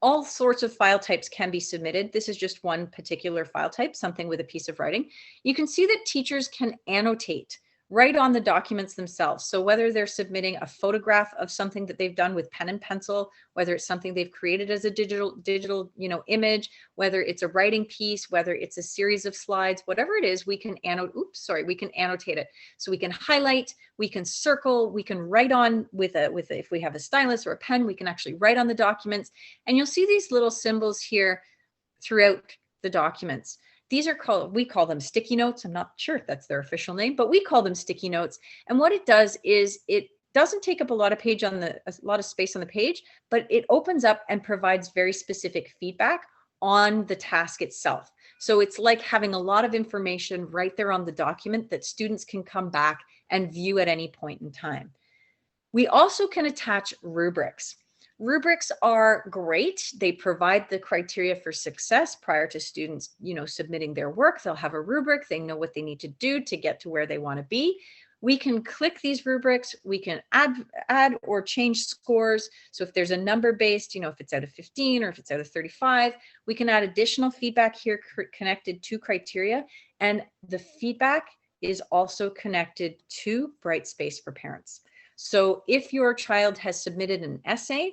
Speaker 1: All sorts of file types can be submitted. This is just one particular file type, something with a piece of writing. You can see that teachers can annotate right on the documents themselves. So whether they're submitting a photograph of something that they've done with pen and pencil, whether it's something they've created as a digital, image, whether it's a writing piece, whether it's a series of slides, whatever it is, we can annotate it. So we can highlight, we can circle, we can write on if we have a stylus or a pen, we can actually write on the documents. And you'll see these little symbols here throughout the documents. These are we call them sticky notes. I'm not sure if that's their official name, but we call them sticky notes. And what it does is it doesn't take up a lot of space on the page, but it opens up and provides very specific feedback on the task itself. So it's like having a lot of information right there on the document that students can come back and view at any point in time. We also can attach rubrics. Rubrics are great. They provide the criteria for success prior to students, submitting their work. They'll have a rubric. They know what they need to do to get to where they want to be. We can click these rubrics. We can add or change scores. So if there's a number based, if it's out of 15 or if it's out of 35, we can add additional feedback here connected to criteria. And the feedback is also connected to Brightspace for parents. So if your child has submitted an essay,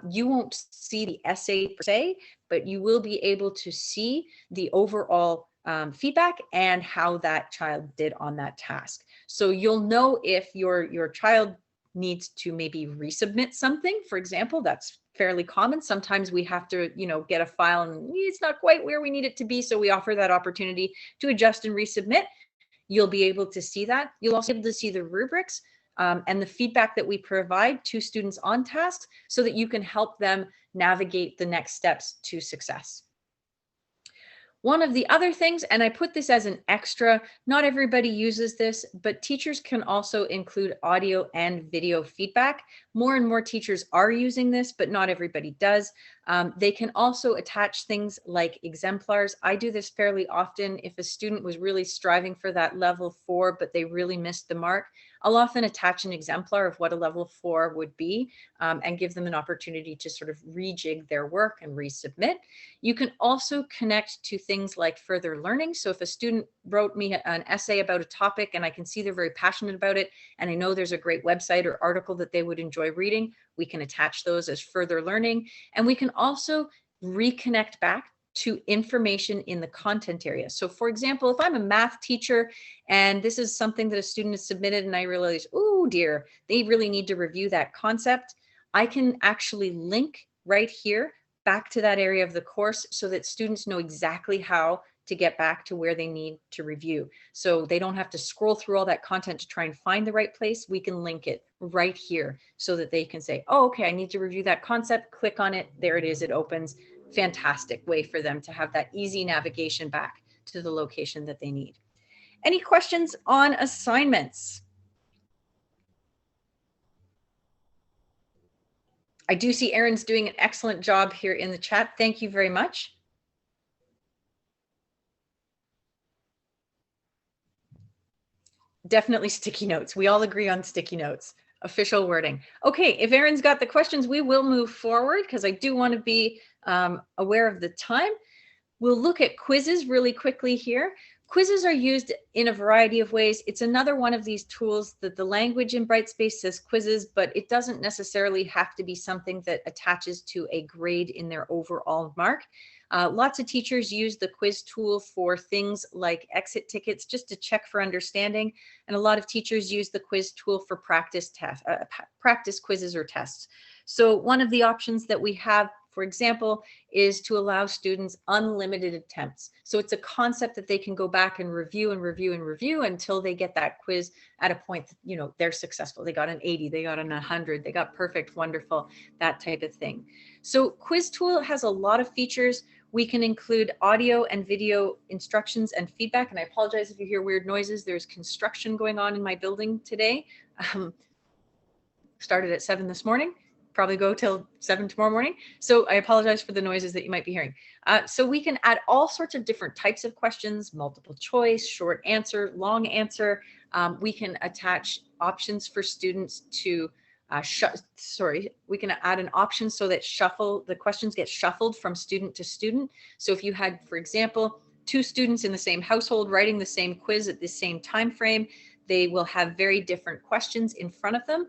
Speaker 1: you won't see the essay per se, but you will be able to see the overall feedback and how that child did on that task. So you'll know if your child needs to maybe resubmit something. For example, that's fairly common. Sometimes we have to, get a file and it's not quite where we need it to be. So we offer that opportunity to adjust and resubmit. You'll be able to see that. You'll also be able to see the rubrics and the feedback that we provide to students on tasks so that you can help them navigate the next steps to success. One of the other things, and I put this as an extra, not everybody uses this, but teachers can also include audio and video feedback. More and more teachers are using this, but not everybody does. They can also attach things like exemplars. I do this fairly often. If a student was really striving for that level 4, but they really missed the mark, I'll often attach an exemplar of what a level 4 would be, and give them an opportunity to sort of rejig their work and resubmit. You can also connect to things like further learning. So if a student wrote me an essay about a topic and I can see they're very passionate about it, and I know there's a great website or article that they would enjoy reading, we can attach those as further learning. And we can also reconnect back to information in the content area. So for example, if I'm a math teacher and this is something that a student has submitted and I realize, oh dear, they really need to review that concept, I can actually link right here back to that area of the course so that students know exactly how to get back to where they need to review. So they don't have to scroll through all that content to try and find the right place. We can link it right here so that they can say, oh, okay, I need to review that concept. Click on it. There it is. It opens. Fantastic way for them to have that easy navigation back to the location that they need. Any questions on assignments? I do see Erin's doing an excellent job here in the chat. Thank you very much. Definitely sticky notes. We all agree on sticky notes. Official wording. Okay, if Erin's got the questions, we will move forward because I do want to be aware of the time. We'll look at quizzes really quickly here. Quizzes are used in a variety of ways. It's another one of these tools that the language in Brightspace says quizzes, but it doesn't necessarily have to be something that attaches to a grade in their overall mark. Lots of teachers use the quiz tool for things like exit tickets, just to check for understanding. And a lot of teachers use the quiz tool for practice quizzes or tests. So one of the options that we have, for example, is to allow students unlimited attempts. So it's a concept that they can go back and review and review and review until they get that quiz at a point that, you know, they're successful. They got an 80, they got an 100, they got perfect, wonderful, that type of thing. So quiz tool has a lot of features. We can include audio and video instructions and feedback. And I apologize if you hear weird noises. There's construction going on in my building today. Started at 7 this morning. Probably go till 7 tomorrow morning. So I apologize for the noises that you might be hearing. So we can add all sorts of different types of questions, multiple choice, short answer, long answer. We can attach options for students to we can add an option so that the questions get shuffled from student to student. So if you had, for example, 2 students in the same household writing the same quiz at the same time frame, they will have very different questions in front of them.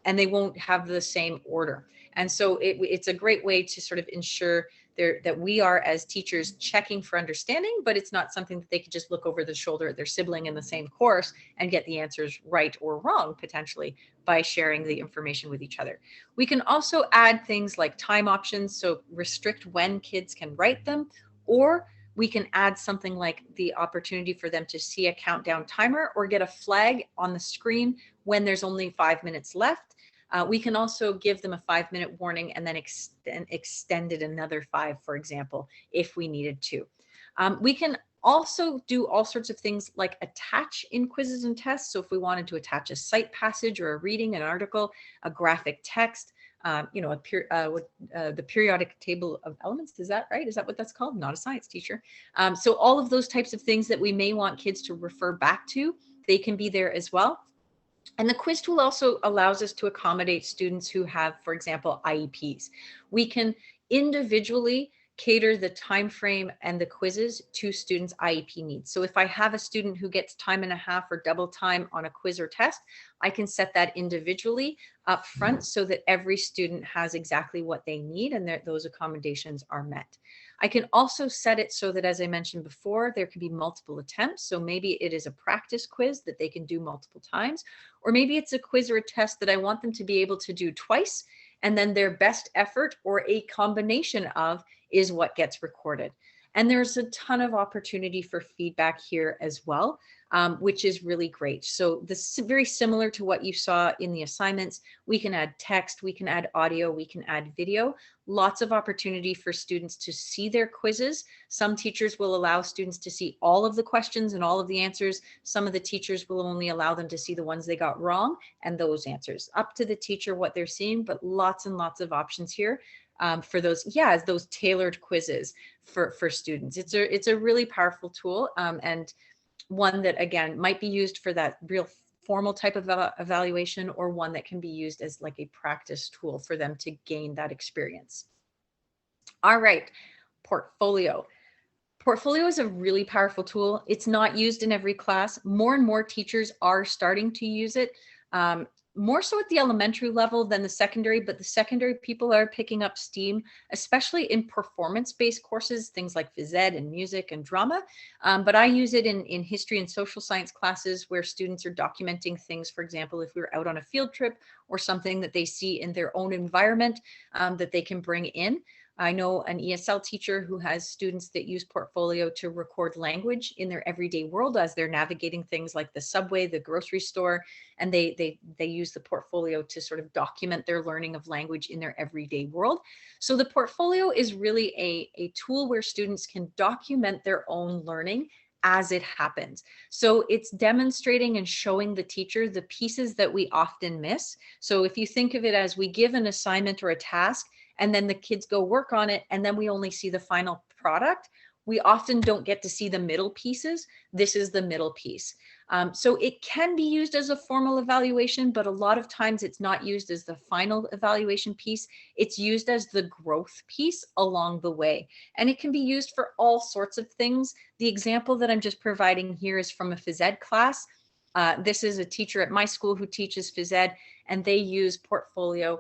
Speaker 1: And they won't have the same order. And so it's a great way to sort of ensure that we are, as teachers, checking for understanding, but it's not something that they could just look over the shoulder at their sibling in the same course and get the answers right or wrong, potentially, by sharing the information with each other. We can also add things like time options, so restrict when kids can write them, or we can add something like the opportunity for them to see a countdown timer or get a flag on the screen when there's only 5 minutes left. We can also give them a 5-minute warning and then extend it another 5, for example, if we needed to. We can also do all sorts of things like attach in quizzes and tests. So if we wanted to attach a cite passage or a reading, an article, a graphic text, the periodic table of elements, is that right? Is that what that's called? Not a science teacher. So all of those types of things that we may want kids to refer back to, they can be there as well. And the quiz tool also allows us to accommodate students who have, for example, IEPs. We can individually cater the time frame and the quizzes to students' IEP needs. So if I have a student who gets time and a half or double time on a quiz or test, I can set that individually up front so that every student has exactly what they need and those accommodations are met. I can also set it so that, as I mentioned before, there can be multiple attempts. So maybe it is a practice quiz that they can do multiple times, or maybe it's a quiz or a test that I want them to be able to do twice, and then their best effort or a combination of is what gets recorded. And there's a ton of opportunity for feedback here as well, which is really great. So this is very similar to what you saw in the assignments. We can add text, we can add audio, we can add video. Lots of opportunity for students to see their quizzes. Some teachers will allow students to see all of the questions and all of the answers. Some of the teachers will only allow them to see the ones they got wrong and those answers. Up to the teacher what they're seeing, but lots and lots of options here. for those tailored quizzes for students. It's a really powerful tool, and one that, again, might be used for that real formal type of evaluation, or one that can be used as like a practice tool for them to gain that experience. All right, portfolio. Portfolio is a really powerful tool. It's not used in every class. More and more teachers are starting to use it, more so at the elementary level than the secondary, but the secondary people are picking up steam, especially in performance-based courses, things like phys ed and music and drama. But I use it in history and social science classes where students are documenting things. For example, if we're out on a field trip or something that they see in their own environment that they can bring in. I know an ESL teacher who has students that use Portfolio to record language in their everyday world as they're navigating things like the subway, the grocery store, and they use the Portfolio to sort of document their learning of language in their everyday world. So the Portfolio is really a tool where students can document their own learning as it happens. So it's demonstrating and showing the teacher the pieces that we often miss. So if you think of it as we give an assignment or a task, and then the kids go work on it, and then we only see the final product, we often don't get to see the middle pieces. This is the middle piece. So it can be used as a formal evaluation, but a lot of times it's not used as the final evaluation piece. It's used as the growth piece along the way. And it can be used for all sorts of things. The example that I'm just providing here is from a phys ed class. This is a teacher at my school who teaches phys ed, and they use Portfolio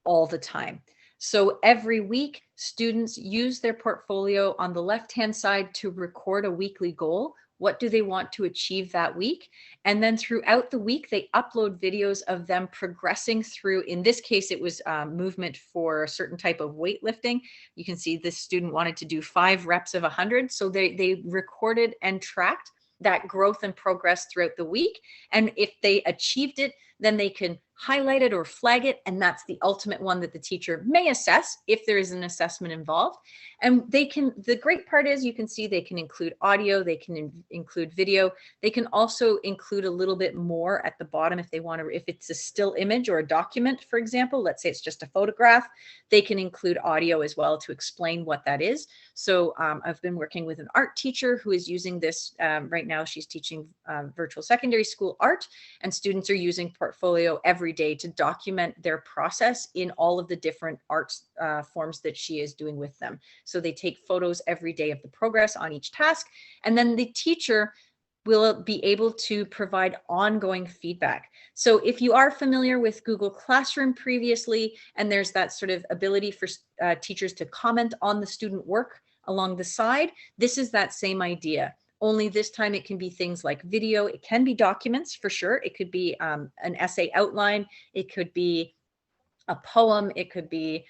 Speaker 1: all the time. So every week, students use their Portfolio on the left-hand side to record a weekly goal. What do they want to achieve that week? And then throughout the week, they upload videos of them progressing through. In this case, it was movement for a certain type of weightlifting. You can see this student wanted to do 5 reps of 100. So they recorded and tracked that growth and progress throughout the week. And if they achieved it, then they can highlight it or flag it. And that's the ultimate one that the teacher may assess if there is an assessment involved. And the great part is you can see they can include audio, they can include video. They can also include a little bit more at the bottom if they want to, if it's a still image or a document, for example, let's say it's just a photograph, they can include audio as well to explain what that is. So I've been working with an art teacher who is using this right now. She's teaching virtual secondary school art, and students are using Portfolio every day to document their process in all of the different arts forms that she is doing with them. So they take photos every day of the progress on each task, and then the teacher will be able to provide ongoing feedback. So if you are familiar with Google Classroom previously, and there's that sort of ability for teachers to comment on the student work along the side, this is that same idea. Only this time it can be things like video. It can be documents for sure. It could be an essay outline. It could be a poem. It could be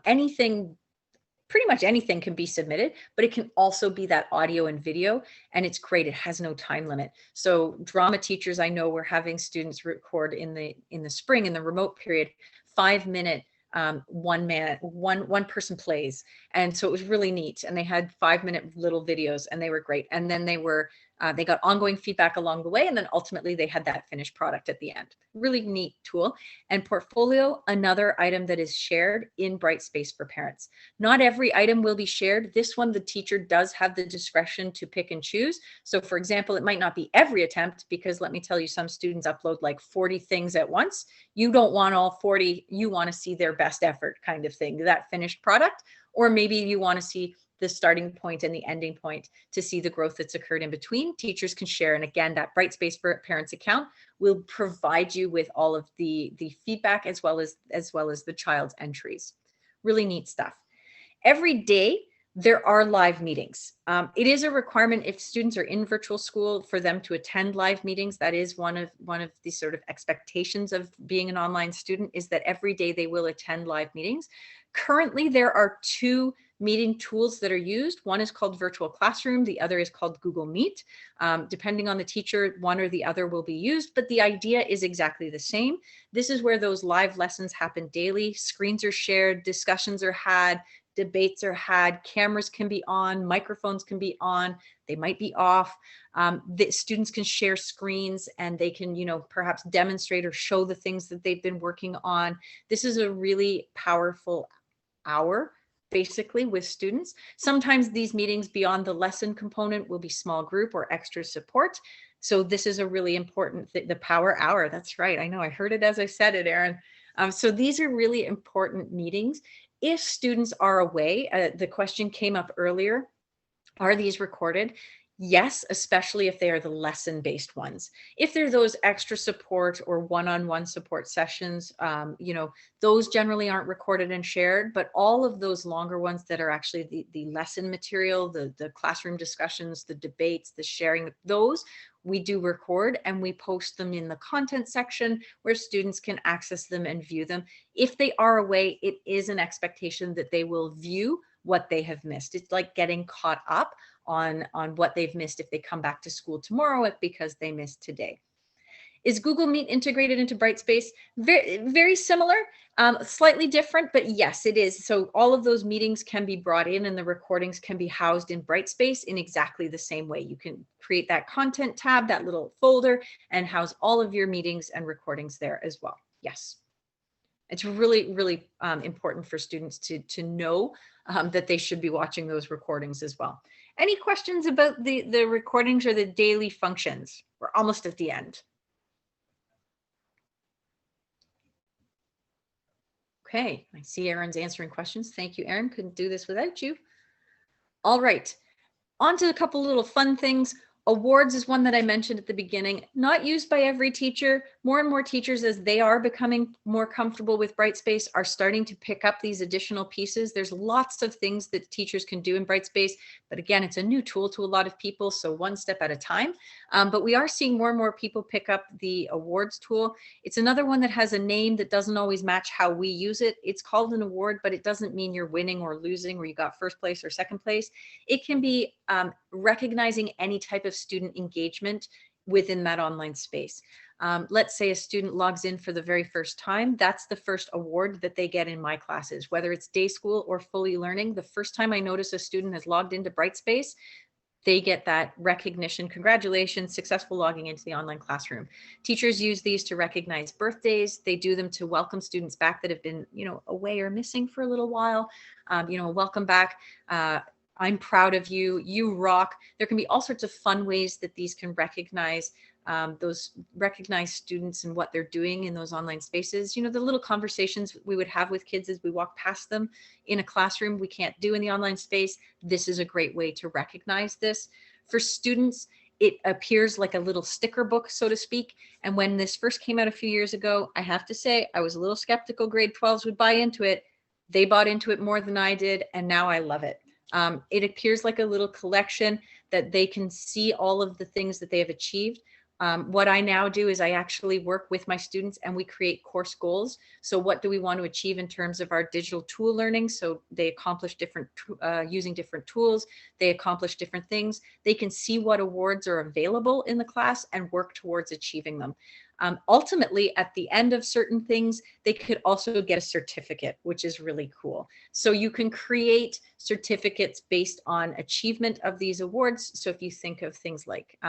Speaker 1: anything. Pretty much anything can be submitted, but it can also be that audio and video, and it's great. It has no time limit. So drama teachers, I know we're having students record in the spring, in the remote period, 5-minute one person plays. And so it was really neat. And they had 5-minute little videos, and they were great. And then they got ongoing feedback along the way. And then ultimately they had that finished product at the end. Really neat tool. And Portfolio, another item that is shared in Brightspace for parents. Not every item will be shared. This one, the teacher does have the discretion to pick and choose. So for example, it might not be every attempt, because let me tell you, some students upload like 40 things at once. You don't want all 40. You want to see their best effort kind of thing, that finished product. Or maybe you want to see the starting point and the ending point to see the growth that's occurred in between. Teachers can share. And again, that Brightspace for Parents account will provide you with all of the feedback as well as the child's entries. Really neat stuff. Every day, there are live meetings. It is a requirement if students are in virtual school for them to attend live meetings. That is one of the sort of expectations of being an online student, is that every day they will attend live meetings. Currently, there are 2 meeting tools that are used. One is called Virtual Classroom. The other is called Google Meet. Depending on the teacher, one or the other will be used, but the idea is exactly the same. This is where those live lessons happen daily. Screens are shared, discussions are had, debates are had, cameras can be on, microphones can be on, they might be off. The students can share screens, and they can, perhaps demonstrate or show the things that they've been working on. This is a really powerful hour basically with students. Sometimes these meetings beyond the lesson component will be small group or extra support. So this is a really important thing, the power hour. That's right. I know I heard it as I said it, Erin. So these are really important meetings. If students are away, the question came up earlier, are these recorded? Yes, especially if they are the lesson-based ones. If they're those extra support or one-on-one support sessions, those generally aren't recorded and shared, but all of those longer ones that are actually the lesson material, the classroom discussions, the debates, the sharing, those we do record and we post them in the content section where students can access them and view them. If they are away, it is an expectation that they will view what they have missed. It's like getting caught up on what they've missed if they come back to school tomorrow because they missed today. Is Google Meet integrated into Brightspace? Very, very similar, slightly different, but yes, it is. So all of those meetings can be brought in and the recordings can be housed in Brightspace in exactly the same way. You can create that content tab, that little folder, and house all of your meetings and recordings there as well. Yes. It's really, really important for students to know that they should be watching those recordings as well. Any questions about the recordings or the daily functions? We're almost at the end. Okay, I see Erin's answering questions. Thank you, Erin. Couldn't do this without you. All right, on to a couple little fun things. Awards is one that I mentioned at the beginning, not used by every teacher. More and more teachers, as they are becoming more comfortable with Brightspace, are starting to pick up these additional pieces. There's lots of things that teachers can do in Brightspace, but again, it's a new tool to a lot of people, so one step at a time. But we are seeing more and more people pick up the awards tool. It's another one that has a name that doesn't always match how we use it. It's called an award, but it doesn't mean you're winning or losing, or you got first place or second place. It can be recognizing any type of student engagement within that online space. Let's say a student logs in for the very first time. That's the first award that they get in my classes, whether it's day school or fully learning. The first time I notice a student has logged into Brightspace, they get that recognition. Congratulations, successful logging into the online classroom. Teachers use these to recognize birthdays. They do them to welcome students back that have been, away or missing for a little while. Welcome back. I'm proud of you. You rock. There can be all sorts of fun ways that these can recognize students and what they're doing in those online spaces. The little conversations we would have with kids as we walk past them in a classroom we can't do in the online space. This is a great way to recognize this. For students, it appears like a little sticker book, so to speak. And when this first came out a few years ago, I have to say I was a little skeptical grade 12s would buy into it. They bought into it more than I did, and now I love it. It appears like a little collection that they can see all of the things that they have achieved. What I now do is I actually work with my students and we create course goals. So what do we want to achieve in terms of our digital tool learning? So they accomplish using different tools, they accomplish different things. They can see what awards are available in the class and work towards achieving them. Ultimately, at the end of certain things, they could also get a certificate, which is really cool. So you can create certificates based on achievement of these awards. So if you think of things like,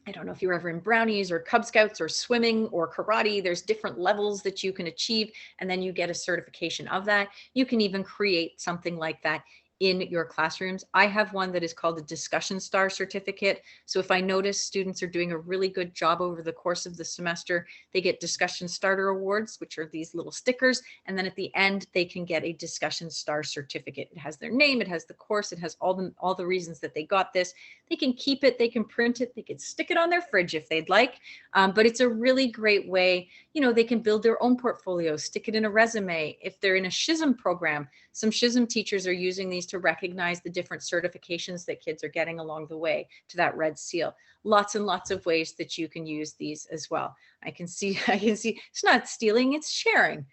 Speaker 1: I don't know if you're ever in brownies or Cub Scouts or swimming or karate, there's different levels that you can achieve, and then you get a certification of that. You can even create something like that in your classrooms. I have one that is called a discussion star certificate. So if I notice students are doing a really good job over the course of the semester, they get discussion starter awards, which are these little stickers. And then at the end, they can get a discussion star certificate. It has their name, it has the course, it has all the reasons that they got this. They can keep it, they can print it, they can stick it on their fridge if they'd like. But it's a really great way. They can build their own portfolio, stick it in a resume. If they're in a SHISM program, some SHISM teachers are using these to recognize the different certifications that kids are getting along the way to that red seal. Lots and lots of ways that you can use these as well. I can see it's not stealing, it's sharing.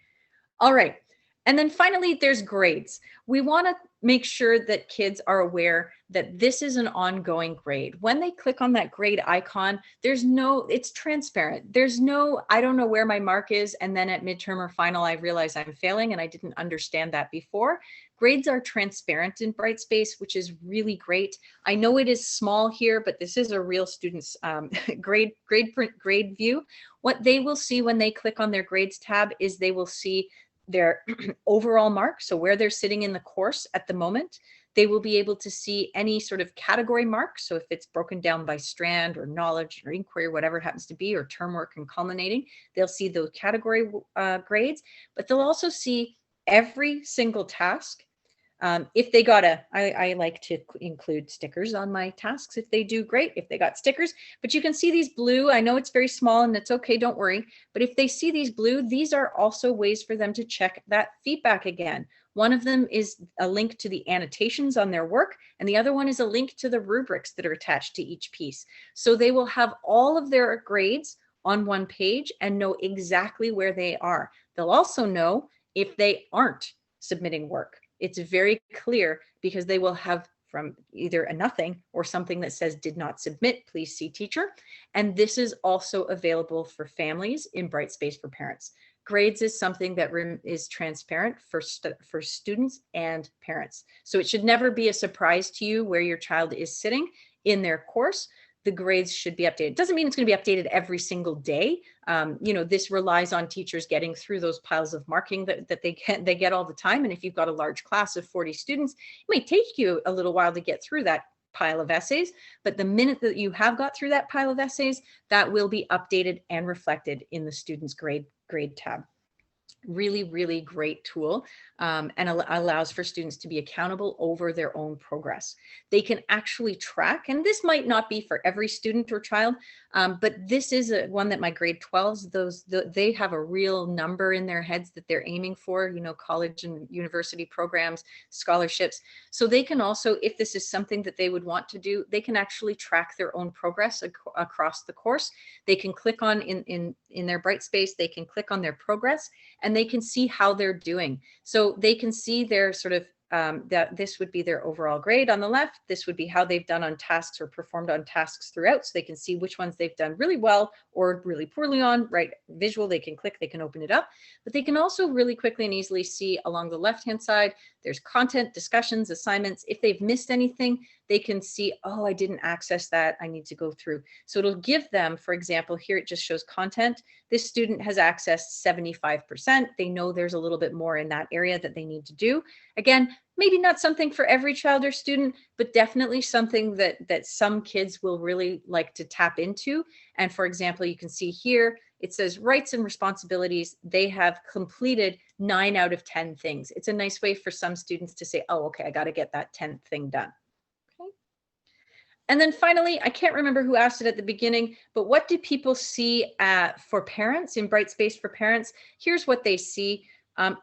Speaker 1: All right. And then finally, there's grades. We want to make sure that kids are aware that this is an ongoing grade. When they click on that grade icon, it's transparent. There's no, I don't know where my mark is. And then at midterm or final, I realize I'm failing and I didn't understand that before. Grades are transparent in Brightspace, which is really great. I know it is small here, but this is a real student's grade view. What they will see when they click on their grades tab is they will see their overall mark, so where they're sitting in the course at the moment. They will be able to see any sort of category mark. So if it's broken down by strand or knowledge or inquiry, whatever it happens to be, or term work and culminating, they'll see those category grades, but they'll also see every single task. If they got I like to include stickers on my tasks. If they do, great. If they got stickers, but you can see these blue. I know it's very small and it's okay, don't worry. But if they see these blue, these are also ways for them to check that feedback again. One of them is a link to the annotations on their work, and the other one is a link to the rubrics that are attached to each piece. So they will have all of their grades on one page and know exactly where they are. They'll also know if they aren't submitting work. It's very clear because they will have from either a nothing or something that says did not submit, please see teacher. And this is also available for families in Brightspace for parents. Grades is something that is transparent for students and parents. So it should never be a surprise to you where your child is sitting in their course. The grades should be updated. It doesn't mean it's going to be updated every single day. This relies on teachers getting through those piles of marking that they get all the time. And if you've got a large class of 40 students, it may take you a little while to get through that pile of essays. But the minute that you have got through that pile of essays, that will be updated and reflected in the student's grade tab. Really, really great tool, and allows for students to be accountable over their own progress. They can actually track, and this might not be for every student or child, but this is one that my grade 12s, they have a real number in their heads that they're aiming for, college and university programs, scholarships. So they can also, if this is something that they would want to do, they can actually track their own progress across the course. They can click on in their Brightspace, they can click on their progress, and they can see how they're doing. So they can see their sort of that this would be their overall grade on the left. This would be how they've done on tasks or performed on tasks throughout. So they can see which ones they've done really well or really poorly on, right? Visual, they can click, they can open it up, but they can also really quickly and easily see along the left-hand side, there's content, discussions, assignments. If they've missed anything, they can see, oh, I didn't access that, I need to go through. So it'll give them, for example, here it just shows content. This student has accessed 75%. They know there's a little bit more in that area that they need to do. Again, maybe not something for every child or student, but definitely something that some kids will really like to tap into. And for example, you can see here, it says rights and responsibilities. They have completed 9 out of 10 things. It's a nice way for some students to say, oh, okay, I got to get that 10th thing done. Okay. And then finally, I can't remember who asked it at the beginning, but what do people see for parents in Brightspace for parents? Here's what they see.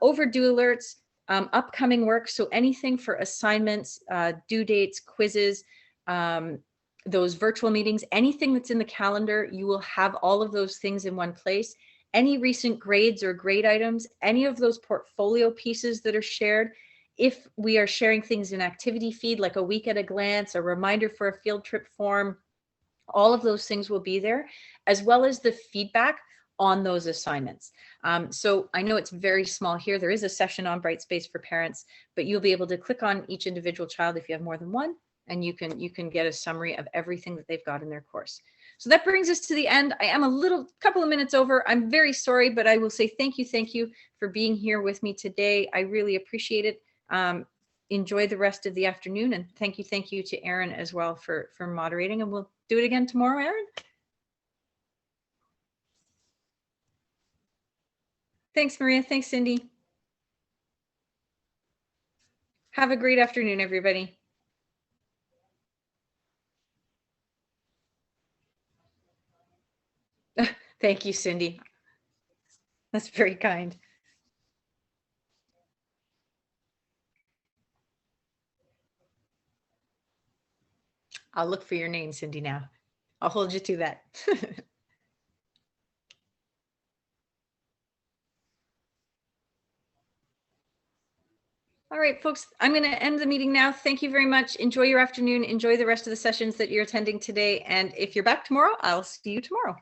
Speaker 1: Overdue alerts, upcoming work. So anything for assignments, due dates, quizzes, those virtual meetings, anything that's in the calendar, you will have all of those things in one place. Any recent grades or grade items, any of those portfolio pieces that are shared. If we are sharing things in activity feed, like a week at a glance, a reminder for a field trip form, all of those things will be there, as well as the feedback on those assignments. So I know it's very small here. There is a session on Brightspace for parents, but you'll be able to click on each individual child if you have more than one, and you can get a summary of everything that they've got in their course. So that brings us to the end. I am a couple of minutes over. I'm very sorry, but I will say thank you for being here with me today. I really appreciate it. Enjoy the rest of the afternoon, and thank you to Erin as well for moderating, and we'll do it again tomorrow, Erin. Thanks, Maria. Thanks, Cindy. Have a great afternoon, everybody. Thank you, Cindy. That's very kind. I'll look for your name, Cindy, now. I'll hold you to that. All right, folks, I'm going to end the meeting now. Thank you very much. Enjoy your afternoon. Enjoy the rest of the sessions that you're attending today. And if you're back tomorrow, I'll see you tomorrow.